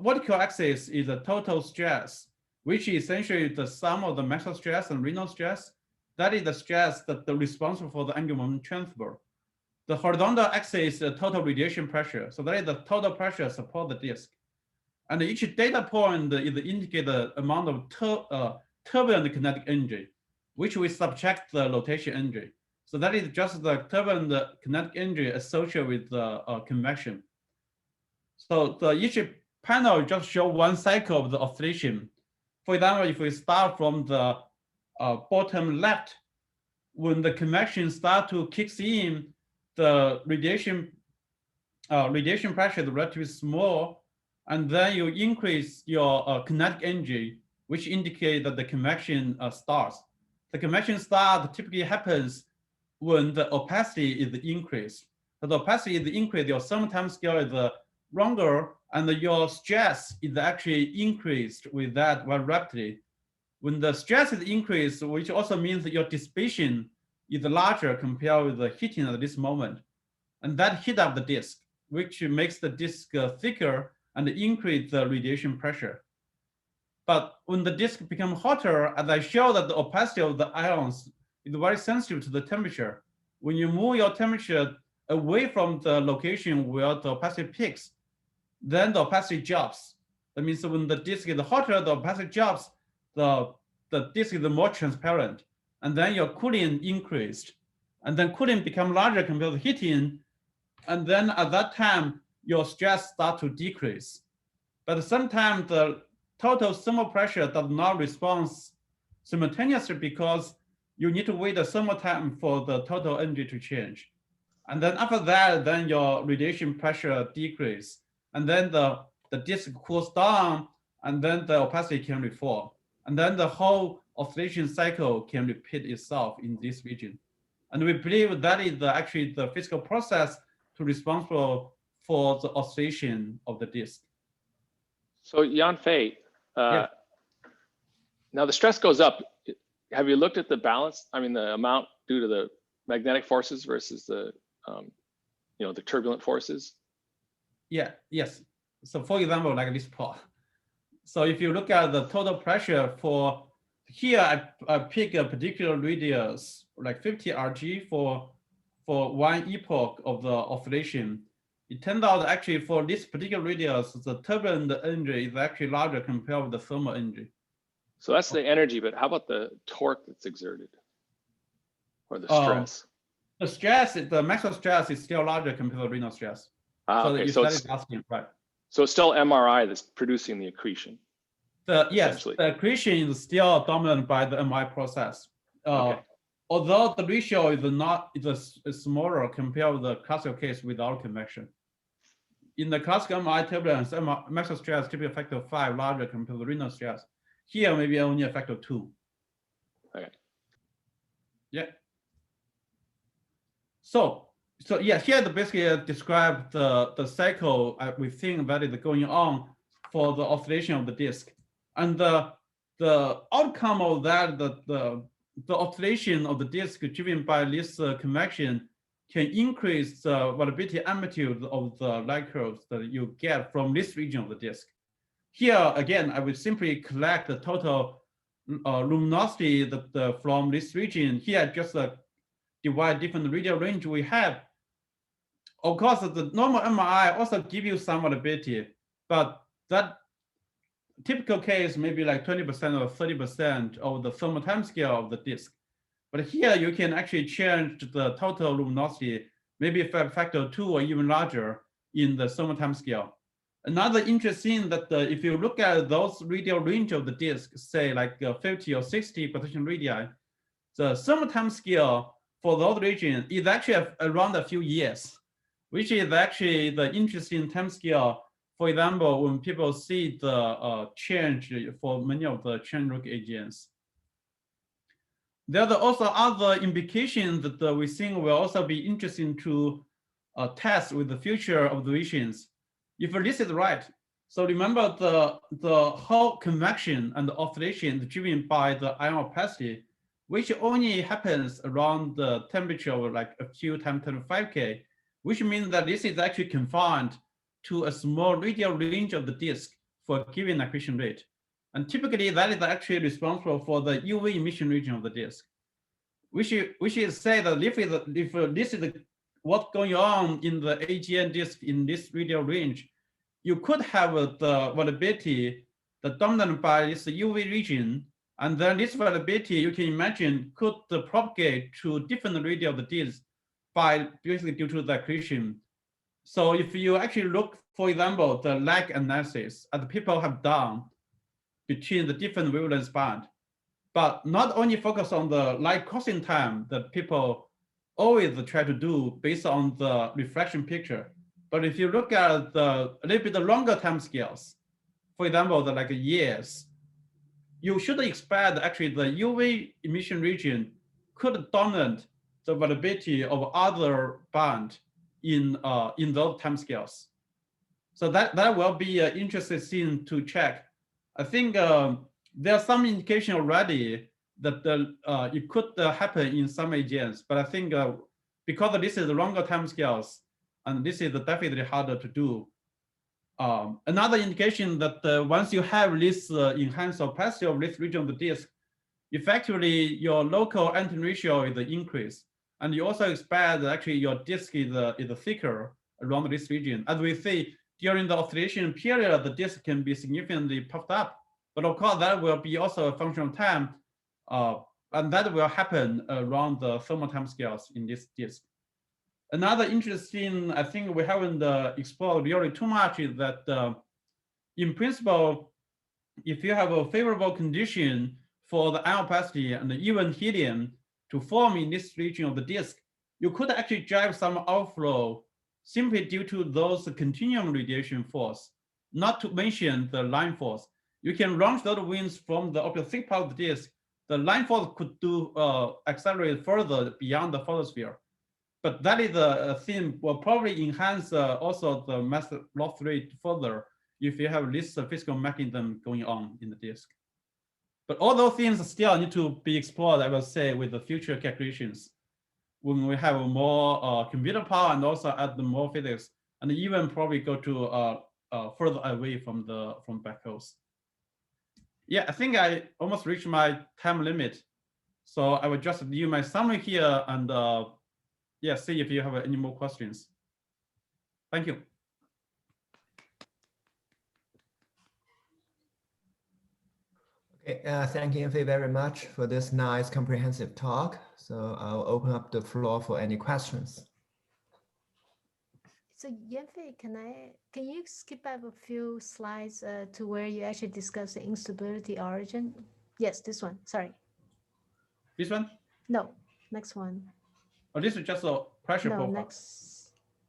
vertical axis is the total stress, which is essentially the sum of the Maxwell stress and Reynolds stress. That is the stress that is responsible for the angular momentum transfer. The horizontal axis is the total radiation pressure. So that is the total pressure support the disk. And each data point is indicate the amount of turbulent kinetic energy, which we subtract the rotation energy. So that is just the turbulent kinetic energy associated with the convection. So each panel just show one cycle of the oscillation. For example, if we start from the bottom left, when the convection start to kicks in, the radiation pressure is relatively small, and then you increase your kinetic energy, which indicate that the convection starts. The convection start typically happens when the opacity is increased. So the opacity is increased, your thermal time scale is longer, and your stress is actually increased with that very rapidly. When the stress is increased, which also means that your dissipation is larger compared with the heating at this moment. And that heat up the disk, which makes the disk thicker and increase the radiation pressure. But when the disk becomes hotter, as I show that the opacity of the ions is very sensitive to the temperature. When you move your temperature away from the location where the opacity peaks, then the opacity drops. That means when the disk is hotter, the opacity drops, the disk is more transparent, and then your cooling increased. And then cooling become larger compared to heating, and then at that time, your stress starts to decrease. But sometimes the total thermal pressure does not respond simultaneously because you need to wait a thermal time for the total energy to change. And then after that, then your radiation pressure decrease. And then the disk cools down, and then the opacity can reform. And then the whole oscillation cycle can repeat itself in this region. And we believe that is actually the physical process to responsible for the oscillation of the disk. So Yan-Fei, now the stress goes up. Have you looked at the balance? I mean, the amount due to the magnetic forces versus the, the turbulent forces? Yes. So for example, like this plot. So if you look at the total pressure for here, I pick a particular radius, like 50 Rg for one epoch of the oscillation. It turned out actually for this particular radius, the turbulent energy is actually larger compared with the thermal energy. So that's the energy, but how about the torque that's exerted or the stress? The stress, the maximum stress is still larger compared to the renal stress. Okay, so it's asking, right. So it's still MRI that's producing the accretion. Yes, the accretion is still dominated by the MRI process. Okay. Although the ratio is smaller compared with the classical case without convection. In the classical MRI turbulence, maximum stress typically a factor of 5 larger compared to renal stress. Here, maybe only a factor of 2. Okay. Yeah. So yeah, here basically describe the cycle we think that is going on for the oscillation of the disk, and the outcome of that, the oscillation of the disk driven by this convection can increase the variability amplitude of the light curves that you get from this region of the disk. Here again, I will simply collect the total luminosity from this region. Here, just divide different radial range we have. Of course, the normal MRI also give you some variability, but that typical case maybe like 20% or 30% of the thermal time scale of the disk. But here you can actually change the total luminosity, maybe a factor of 2 or even larger in the thermal time scale. Another interesting that if you look at those radial range of the disk, say like 50 or 60 potential radii, the thermal time scale for those regions is actually around a few years, which is actually the interesting time scale. For example, when people see the change for many of the chain-react AGNs. There are also other implications that we think will also be interesting to test with the future observations. If this is right, so remember the whole convection and the oscillation is driven by the ion opacity, which only happens around the temperature of like a few times 25K, which means that this is actually confined to a small radial range of the disk for a given accretion rate. And typically that is actually responsible for the UV emission region of the disk, which is say that if this is what's going on in the AGN disk in this radial range, you could have the variability that dominated by this UV region, and then this variability you can imagine could propagate to different radius of the disk by basically due to the accretion. So if you actually look, for example, the lag analysis that people have done between the different wavelength band, but not only focus on the light crossing time that people always try to do based on the reflection picture. But if you look at the a little bit longer time scales, for example, the like years, you should expect actually the UV emission region could dominate the variability of other band in those time scales. So that will be an interesting thing to check. I think there's some indication already that it could happen in some AGNs, but I think because this is longer time scales, and this is definitely harder to do. Another indication that once you have this enhanced opacity of this region of the disk, effectively your local antenna ratio is increased, and you also expect that actually your disk is thicker around this region. As we see during the oscillation period, the disk can be significantly puffed up, but of course that will be also a function of time, and that will happen around the thermal time scales in this disk. Another interesting, I think we haven't explored really too much, is that in principle, if you have a favorable condition for the ion opacity and even helium to form in this region of the disk, you could actually drive some outflow simply due to those continuum radiation force, not to mention the line force. You can launch those winds from the opposite part of the disk. The line force could do accelerate further beyond the photosphere. But that is a thing will probably enhance also the mass loss rate further if you have this physical mechanism going on in the disk. But all those things still need to be explored, I will say, with the future calculations when we have more computer power and also add the more physics, and even probably go to further away from backhoes. Yeah, I think I almost reached my time limit, so I will just leave my summary here and yeah, see if you have any more questions. Thank you. Okay, thank you, Yan-Fei, very much for this nice comprehensive talk. So I'll open up the floor for any questions. So Yan-Fei, can you skip up a few slides to where you actually discuss the instability origin? Yes, this one. Sorry. This one? No, next one. Oh, this is just a pressure No, profile.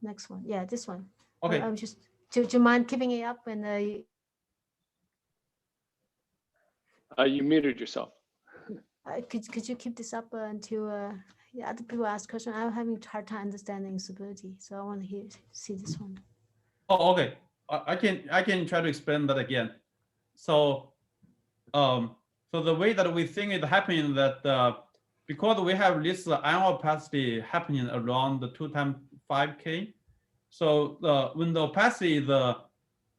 next one. Yeah, this one. Okay. I'm just. Do you mind keeping it up and You muted yourself. could you keep this up until yeah, other people ask questions? I'm having a hard time understanding instability, so I want to see this one. Oh, okay. I can try to explain that again. So, so the way that we think it happening that because we have this ion opacity happening around the 2 times 5K. So when the opacity is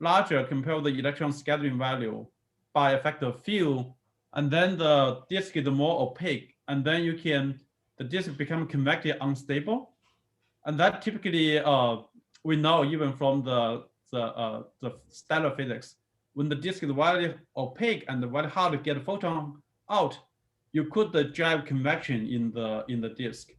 larger compared with the electron scattering value by a factor of few, and then the disk is more opaque, and then the disk become convective unstable, and that typically we know even from the stellar physics. When the disk is very opaque and very hard to get a photon out, you could drive convection in the disk.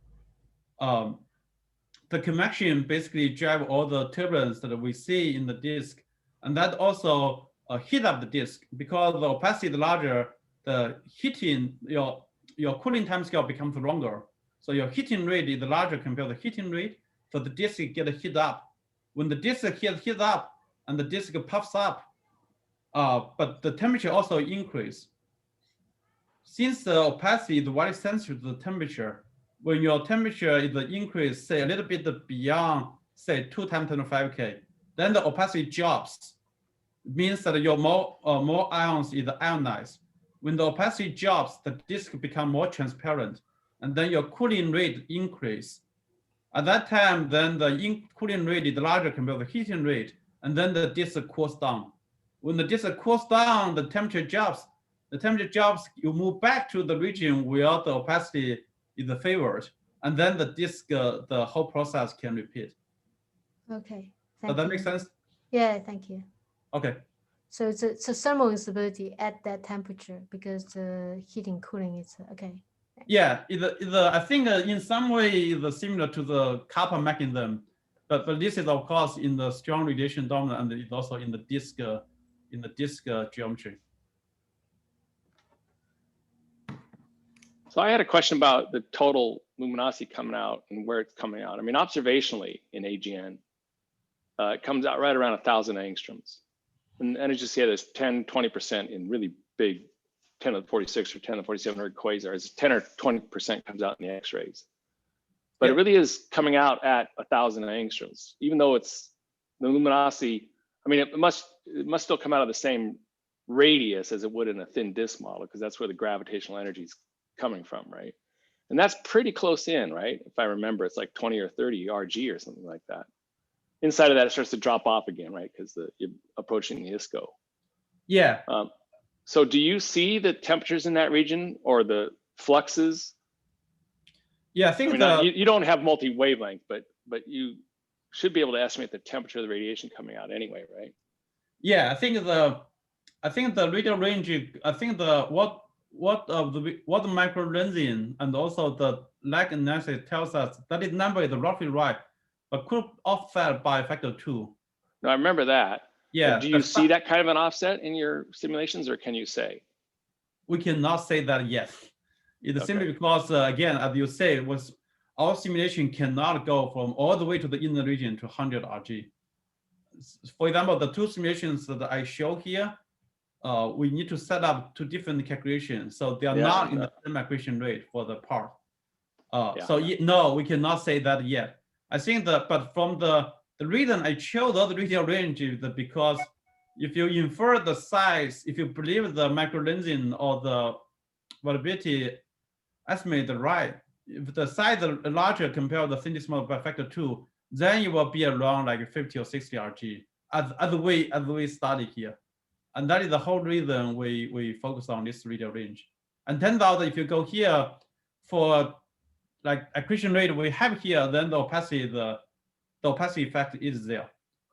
The convection basically drive all the turbulence that we see in the disk, and that also heat up the disk because the opacity is larger. The heating, your cooling time scale becomes longer, so your heating rate is larger compared to the heating rate. So the disk get heat up. When the disk gets heat up and the disk puffs up, but the temperature also increase. Since the opacity is very sensitive to the temperature, when your temperature is increased, say a little bit beyond, say 2 times 10 to 5K, then the opacity drops. It means that your more ions is ionized. When the opacity drops, the disk become more transparent, and then your cooling rate increase. At that time, then the cooling rate is larger compared to the heating rate, and then the disk cools down. When the disk cools down, the temperature drops. The temperature drops, you move back to the region where the opacity is favored, and then the disk, the whole process can repeat. Okay. Does that make sense? Yeah, thank you. Okay. So it's a thermal instability at that temperature because the heating cooling is okay. Yeah, I think in some way it's similar to the copper mechanism. But this is of course in the strong radiation dominant, and it's also in the disk geometry. So I had a question about the total luminosity coming out and where it's coming out. I mean, observationally in AGN, it comes out right around 1,000 angstroms. And as you see, there's 10, 20% in really big 10 to the 46 or 10 to the 47 herd quasars. 10 or 20% comes out in the X-rays. But it really is coming out at 1,000 angstroms, even though it's the luminosity. I mean, it must still come out of the same radius as it would in a thin disk model, because that's where the gravitational energy is coming from, right? And that's pretty close in, right? If I remember, it's like 20 or 30 RG or something like that. Inside of that, it starts to drop off again, right? Because you're approaching the ISCO. Yeah. So do you see the temperatures in that region or the fluxes? Yeah, I think you don't have multi-wavelength, but you should be able to estimate the temperature of the radiation coming out anyway, right? Yeah, I think the radial range. I think what the micro lensing and also the lag analysis tells us that this number is roughly right, but could offset by a factor 2. No, I remember that. Yeah. But do you see that kind of an offset in your simulations, or can you say? We cannot say that yet. It's simply because, again, as you say, our simulation cannot go from all the way to the inner region to 100 RG. For example, the 2 simulations that I show here, we need to set up 2 different calculations. So they are not in the same accretion rate for the part. So no, we cannot say that yet. I think that, but from the reason I chose the radial range is that because if you infer the size, if you believe the micro lensing or the variability estimate right, if the size is larger compared to the thin disk model by factor 2, then it will be around like 50 or 60 RG as we study here. And that is the whole reason we focus on this radial range. And turns out that if you go here for like accretion rate we have here, then the opacity effect is there.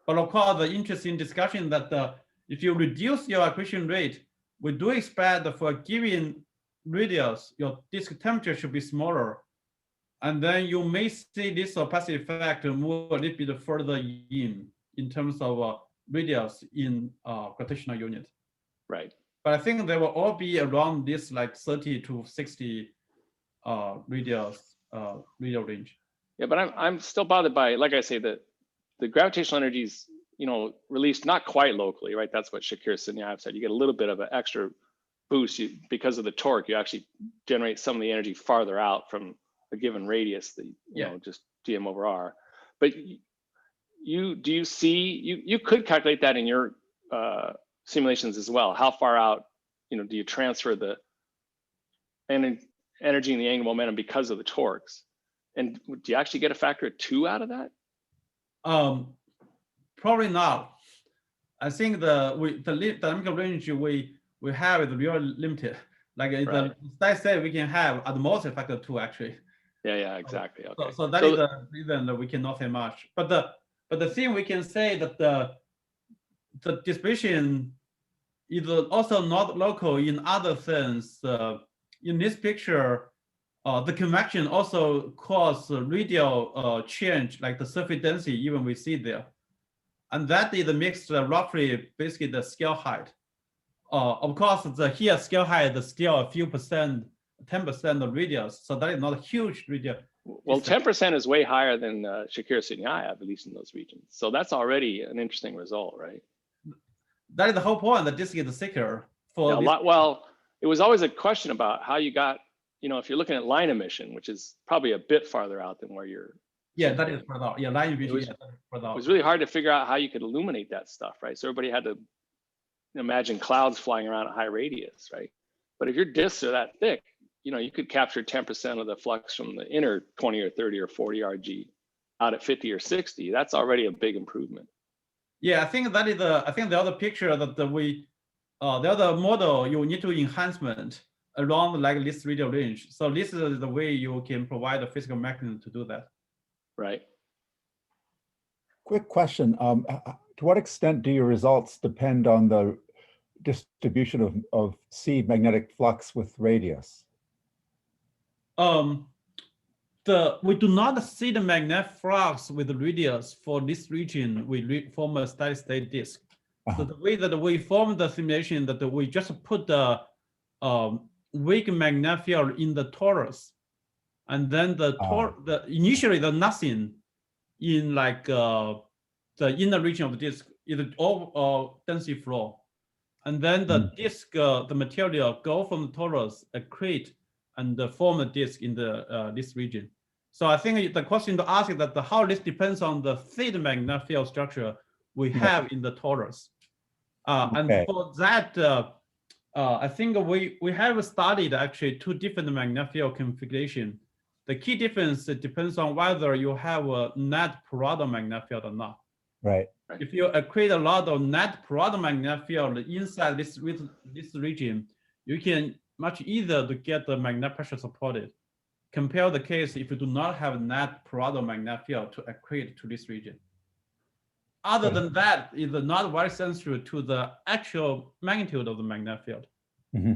But of course, the interesting discussion that if you reduce your accretion rate, we do expect that for a given radius, your disk temperature should be smaller. And then you may see this opacity effect move a little bit further in terms of radius in gravitational unit. Right. But I think they will all be around this like 30 to 60 radial range. Yeah, but I'm still bothered by, like I say, the gravitational energy is, released not quite locally, right? That's what Shakir Sinyaev said. You get a little bit of an extra boost because of the torque. You actually generate some of the energy farther out from a given radius, just dm over r. But you could calculate that in your simulations as well. How far out, do you transfer the energy and the angular momentum because of the torques? And do you actually get a factor of 2 out of that? Probably not. I think the dynamical range we have is really limited. Like the study said, we can have at most a factor 2 actually. Yeah, exactly. Okay. So that is the reason that we cannot say much. But the thing we can say that the dissipation is also not local in other things. In this picture, the convection also cause radial change, like the surface density, even we see there. And that is mixed roughly, basically the scale height. Of course, here scale height is still a few percent, 10% of radius. So that is not a huge radius. Well, 10% is way higher than Shakir Sinyaev, at least in those regions. So that's already an interesting result, right? That is the whole point, that this is thicker. Well, it was always a question about how you got, if you're looking at line emission, which is probably a bit farther out than where you're. Yeah, that is further out. Yeah, line emission is further out. It was really hard to figure out how you could illuminate that stuff, right? So everybody had to imagine clouds flying around at high radius, right? But if your disks are that thick, you could capture 10% of the flux from the inner 20 or 30 or 40 RG out at 50 or 60. That's already a big improvement. Yeah, I think that is the other picture that the other model you need to enhancement around like this radial range. So this is the way you can provide a physical mechanism to do that. Right. Quick question. To what extent do your results depend on the distribution of seed magnetic flux with radius? we do not see the magnetic flux with the radius for this region. We form a steady state disk. So the way that we form the simulation, that we just put the weak magnetic field in the torus, and then initially the nothing in like the inner region of the disk is all density flow, and then the disk, the material go from the torus, accrete, and form a disk in the this region. So I think the question to ask is that how this depends on the thin magnetic field structure we have in the torus. And for that, I think we have studied actually two different magnetic field configuration. The key difference depends on whether you have a net Parado magnetic field or not. Right. If you accrete a lot of net Parado magnetic field inside this region, you can much easier to get the magnetic pressure supported. Compare the case if you do not have net Parado magnetic field to accrete to this region. Other than that, it's not very sensitive to the actual magnitude of the magnetic field. Mm-hmm.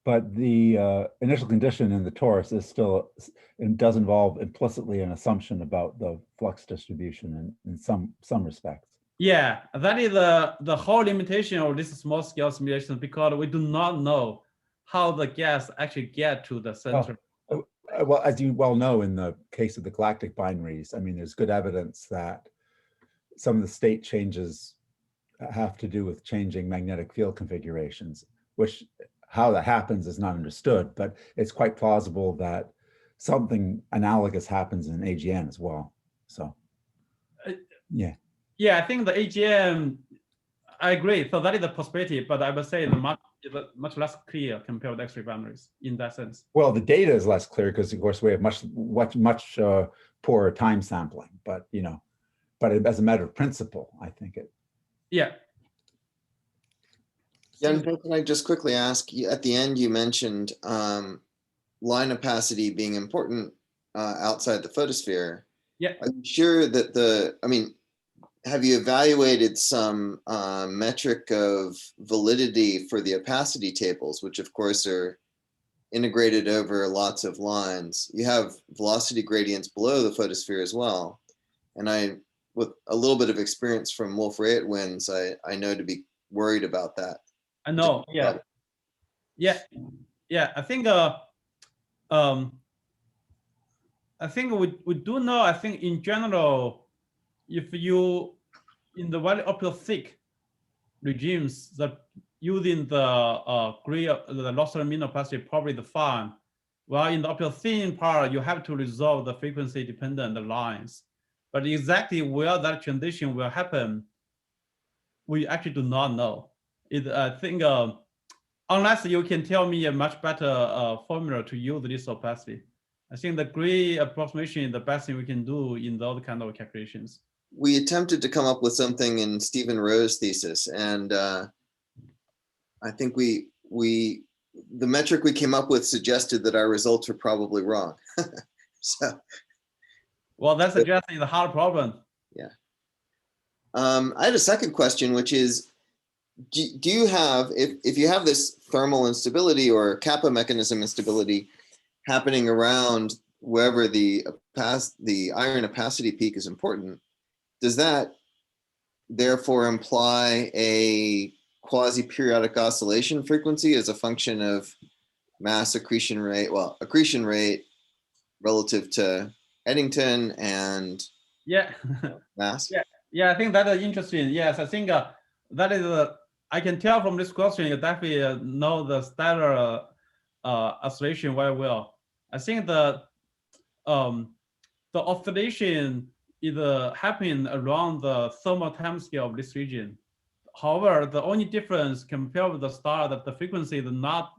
But the initial condition in the torus is still, it does involve implicitly an assumption about the flux distribution in some respects. Yeah, that is the whole limitation of this small scale simulation, because we do not know how the gas actually get to the center. Well, as you well know, in the case of the galactic binaries, I mean, there's good evidence that some of the state changes have to do with changing magnetic field configurations, which how that happens is not understood, but it's quite plausible that something analogous happens in AGN as well. So, yeah. Yeah, I think the AGN, I agree. So that is the possibility, but I would say the much less clear compared with X-ray binaries in that sense. Well, the data is less clear because, of course, we have much poorer time sampling. But but as a matter of principle, I think it. Yeah. Yan-Fei, can I just quickly ask you, at the end you mentioned line opacity being important outside the photosphere. Yeah. Are you sure that have you evaluated some metric of validity for the opacity tables, which of course are integrated over lots of lines? You have velocity gradients below the photosphere as well. And with a little bit of experience from Wolf-Rayet winds, I know to be worried about that. I know, yeah. I think we do know, I think in general, if you, in the very opposite regimes, that using the the loss mean opacity probably the fine. Well, in the opposite part, you have to resolve the frequency dependent lines. But exactly where that transition will happen, we actually do not know. I think unless you can tell me a much better formula to use this opacity, I think the gray approximation is the best thing we can do in those kind of calculations. We attempted to come up with something in Stephen Rowe's thesis, and I think the metric we came up with suggested that our results were probably wrong. So, well, that's suggesting the hard problem. Yeah. I had a second question, which is, do you have, if you have this thermal instability or kappa mechanism instability happening around wherever the iron opacity peak is important, does that therefore imply a quasi-periodic oscillation frequency as a function of mass accretion rate, well, accretion rate relative to Eddington and mass? Yeah, I think that is interesting. Yes, I think that is I can tell from this question, you definitely know the stellar oscillation very well. I think the oscillation is happening around the thermal timescale of this region. However, the only difference compared with the star that the frequency is not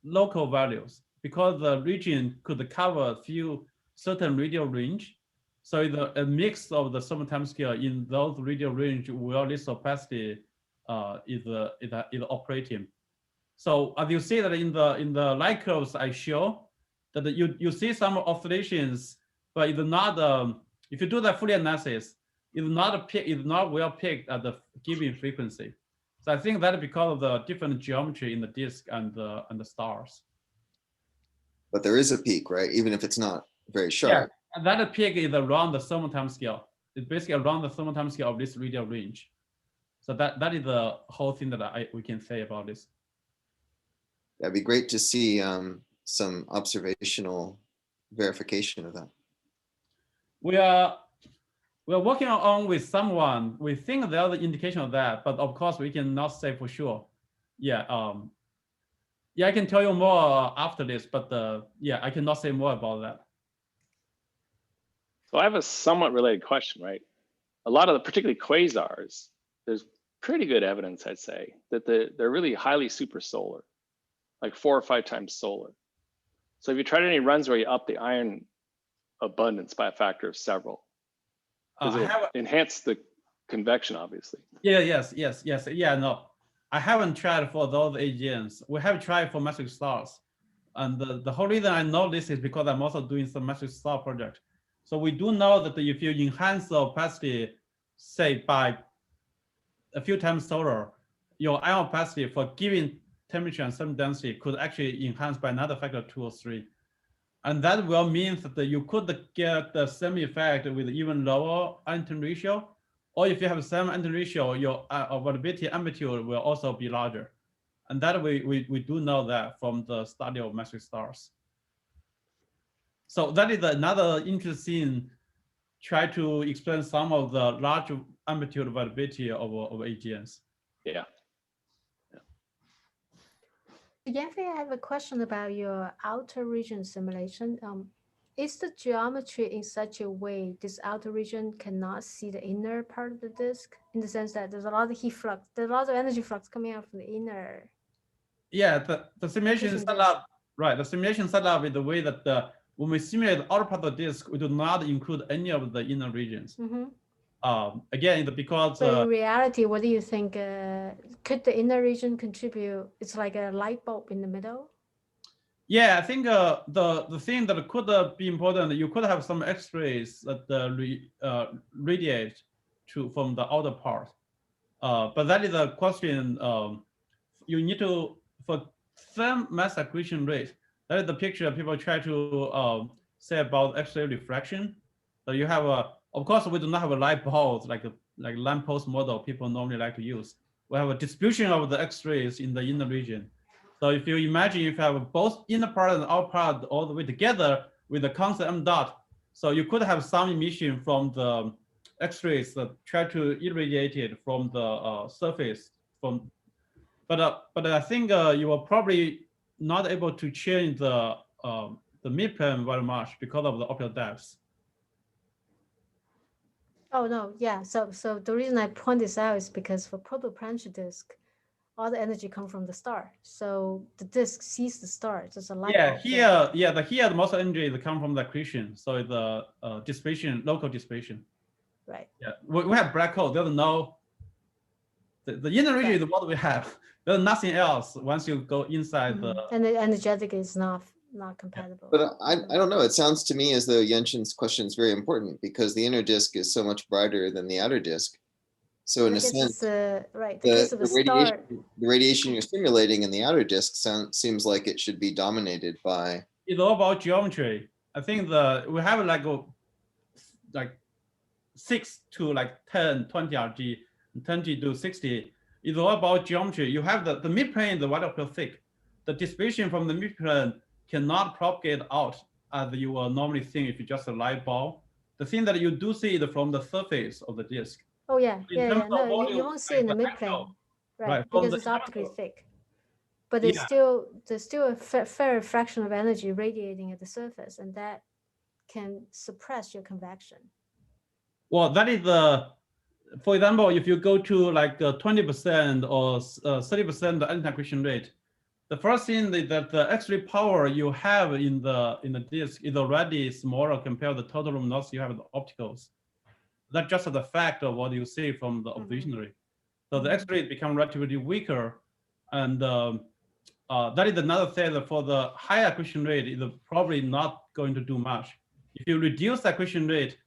local values, because the region could cover a few certain radial range. So a mix of the thermal timescale in those radial range where this opacity is operating. So as you see that in the light curves I show, that you see some oscillations, but it's not if you do the Fourier analysis, it's not well picked at the given frequency. So I think that because of the different geometry in the disk and the stars. But there is a peak, right? Even if it's not very sharp. Yeah, and that peak is around the thermal time scale. It's basically around the thermal time scale of this radial range. So that is the whole thing that we can say about this. That'd be great to see some observational verification of that. We're working on with someone. We think there are the indication of that, but of course we cannot say for sure. Yeah, yeah, I can tell you more after this, but yeah, I cannot say more about that. So I have a somewhat related question, right? A lot of the, particularly quasars, there's pretty good evidence, I'd say, that they're really highly supersolar, like 4 or 5 times solar. So if you tried any runs where you up the iron abundance by a factor of several, does it enhance the convection, obviously? Yeah, yes, yeah, no. I haven't tried for those AGNs. We have tried for massive stars. And the whole reason I know this is because I'm also doing some massive star project. So we do know that if you enhance the opacity, say by a few times solar, your ion opacity for given temperature and thermal density could actually enhance by another factor 2 or 3. And that will mean that you could get the same effect with even lower ion ratio. Or if you have the same ion ratio, your variability amplitude will also be larger. And that we do know that from the study of massive stars. So that is another interesting, try to explain some of the large amplitude variability of AGNs. Yeah. Yan-Fei, I have a question about your outer region simulation. Is the geometry in such a way this outer region cannot see the inner part of the disk, in the sense that there's a lot of heat flux, there's a lot of energy flux coming out from the inner? Yeah, the simulation is set up, right? The simulation set up is the way that when we simulate the outer part of the disk, we do not include any of the inner regions. Mm-hmm. Again, because so in reality, what do you think? Could the inner region contribute? It's like a light bulb in the middle. Yeah, I think the thing that could be important, you could have some X-rays that radiate from the outer part. But that is a question. You need to, for some mass accretion rate, that is the picture people try to say about X-ray refraction. So you have of course, we do not have a light bulb like lamppost model people normally like to use. We have a distribution of the X-rays in the inner region. So if you imagine if you have both inner part and outer part all the way together with the constant m dot, so you could have some emission from the X-rays that try to irradiate it from the surface. But I think you are probably not able to change the midplane very much because of the optical depths. Oh no, yeah. So the reason I point this out is because for protoplanetary disk, all the energy comes from the star. So the disk sees the star. It's just a light bulb. Here the most energy is come from the accretion. So it's the dissipation, local dissipation. Right. Yeah, we have black hole. There's no the inner region is what we have. There's nothing else once you go inside the. And the energetic is not compatible. But I don't know. It sounds to me as though Yenshin's question is very important because the inner disk is so much brighter than the outer disk. So in a sense, right, the radiation you're simulating in the outer disk seems like it should be dominated by. It's all about geometry. I think we have like 6 to like 10, 20 RG, 20 to 60. It's all about geometry. You have the midplane, the wide thick. The dissipation from the midplane cannot propagate out as you will normally think if you just a light bulb. The thing that you do see is from the surface of the disk. Oh yeah, No, volume, you won't see it in the midplane, right? Because it's optically thick. But there's still a fair fraction of energy radiating at the surface, and that can suppress your convection. Well, that is for example, if you go to like 20% or 30% the anti-accretion rate, the first thing is that the X-ray power you have in the disk is already smaller compared to the total luminosity you have in the opticals. That's just the fact of what you see from the observatory. So the X-rays become relatively weaker, and that is another thing that for the high accretion rate is probably not going to do much. If you reduce the accretion rate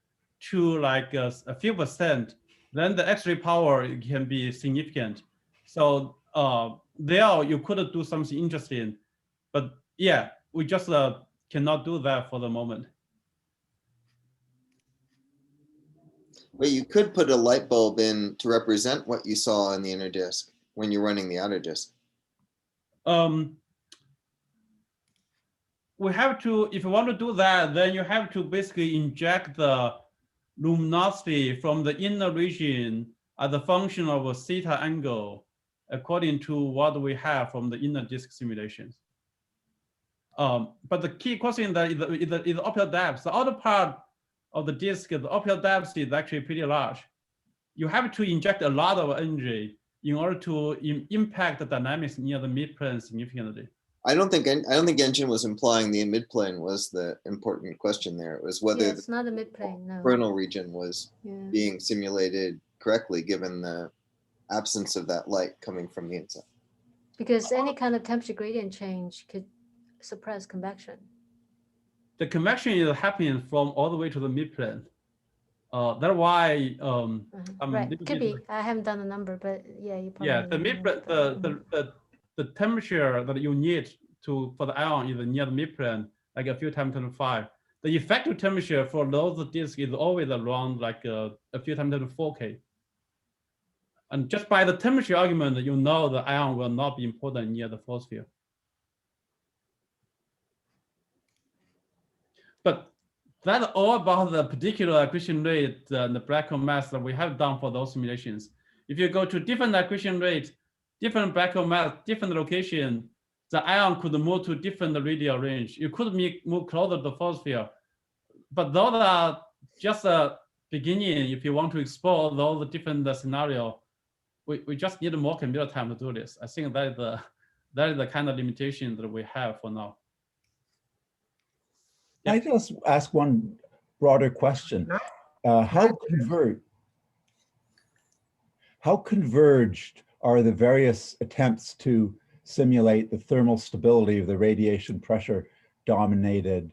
to like a few percent, then the X-ray power can be significant. So there you could do something interesting, but yeah, we just cannot do that for the moment. But you could put a light bulb in to represent what you saw in the inner disk when you're running the outer disk. We have to, if you want to do that, then you have to basically inject the luminosity from the inner region as a function of a theta angle, according to what we have from the inner disk simulations. But the key question that is the optical depth. The outer part of the disk, the optical depth is actually pretty large. You have to inject a lot of energy in order to impact the dynamics near the midplane significantly. I don't think Genshin was implying the midplane was the important question there. It was whether it's not the midplane, no. coronal region was being simulated correctly given the absence of that light coming from the inside. Because any kind of temperature gradient change could suppress convection. The convection is happening from all the way to the midplane. That's why right. Could be. I haven't done the number, but yeah, you probably. Yeah, the midplane, the temperature that you need for the ion is near the midplane, like a few times 10⁵. The effective temperature for those disks is always around like a few times 10⁴K. And just by the temperature argument, you know the ion will not be important near the force field. But that's all about the particular accretion rate and the black hole mass that we have done for those simulations. If you go to different accretion rate, different black hole mass, different location, the ion could move to different radial range. You could move closer to the force field. But those are just a beginning. If you want to explore those different scenarios, we just need more computer time to do this. I think that is the kind of limitation that we have for now. Yeah. I just ask one broader question. How converged are the various attempts to simulate the thermal stability of the radiation pressure dominated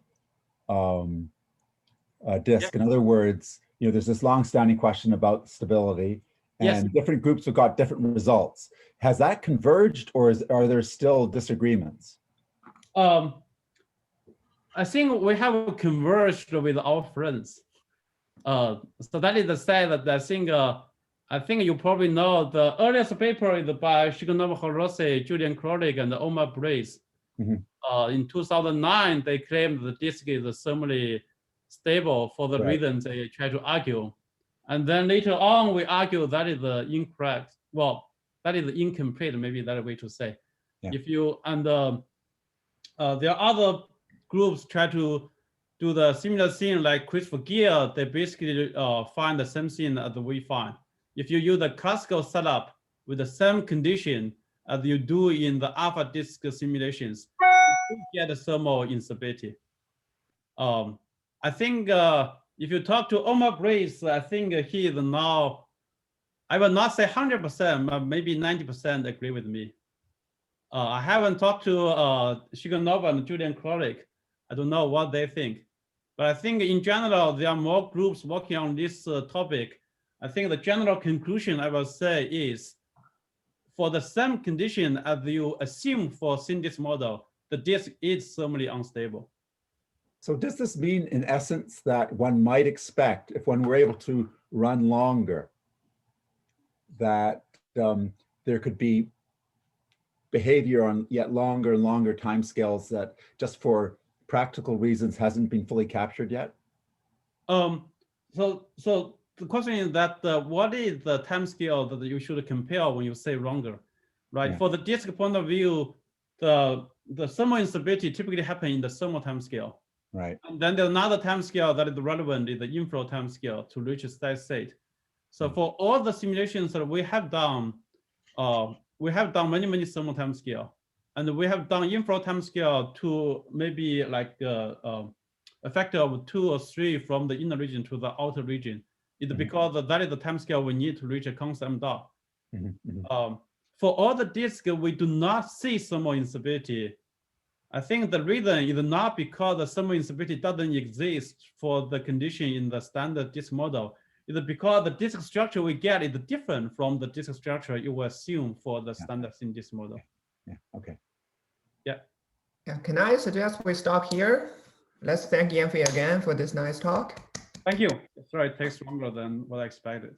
disk? In other words, there's this long-standing question about stability, and different groups have got different results. Has that converged, or are there still disagreements? I think we have converged with our friends. So that is to say that I think you probably know the earliest paper is by Shiganova-Hirose, Julian Krolik, and Omar Brace. In 2009, they claimed the disk is thermally stable for the reasons they try to argue. And then later on, we argue that is incorrect. Well, that is incomplete, maybe that way to say. Yeah. If you, and there are other groups try to do the similar thing like Christopher Gear, they basically find the same thing as we find. If you use the classical setup with the same condition as you do in the alpha disk simulations, you get a thermal instability. I think if you talk to Omar Brace, I think he is now, I will not say 100%, but maybe 90% agree with me. I haven't talked to Shiganova and Julian Krolik. I don't know what they think. But I think in general, there are more groups working on this topic. I think the general conclusion I will say is, for the same condition as you assume for thin disk model, the disk is thermally unstable. So does this mean, in essence, that one might expect, if one were able to run longer, that there could be behavior on yet longer and longer timescales that just for practical reasons hasn't been fully captured yet? So the question is that what is the timescale that you should compare when you say longer, right? Yeah. For the disk point of view, the thermal instability typically happens in the thermal timescale. Right. And then there's another timescale that is relevant, is the inflow timescale to reach a steady state. So for all the simulations that we have done many thermal timescale, and we have done inflow timescale to maybe like a factor of 2 or 3 from the inner region to the outer region. It's because that is the timescale we need to reach a constant m dot. For all the disks, we do not see thermal instability. I think the reason is not because the thermal instability doesn't exist for the condition in the standard disk model. is because the disk structure we get is different from the disk structure you will assume for the standard thin disk model. Yeah, okay. Yeah. Yeah, can I suggest we stop here? Let's thank Yan-Fei again for this nice talk. Thank you. Sorry, it takes longer than what I expected.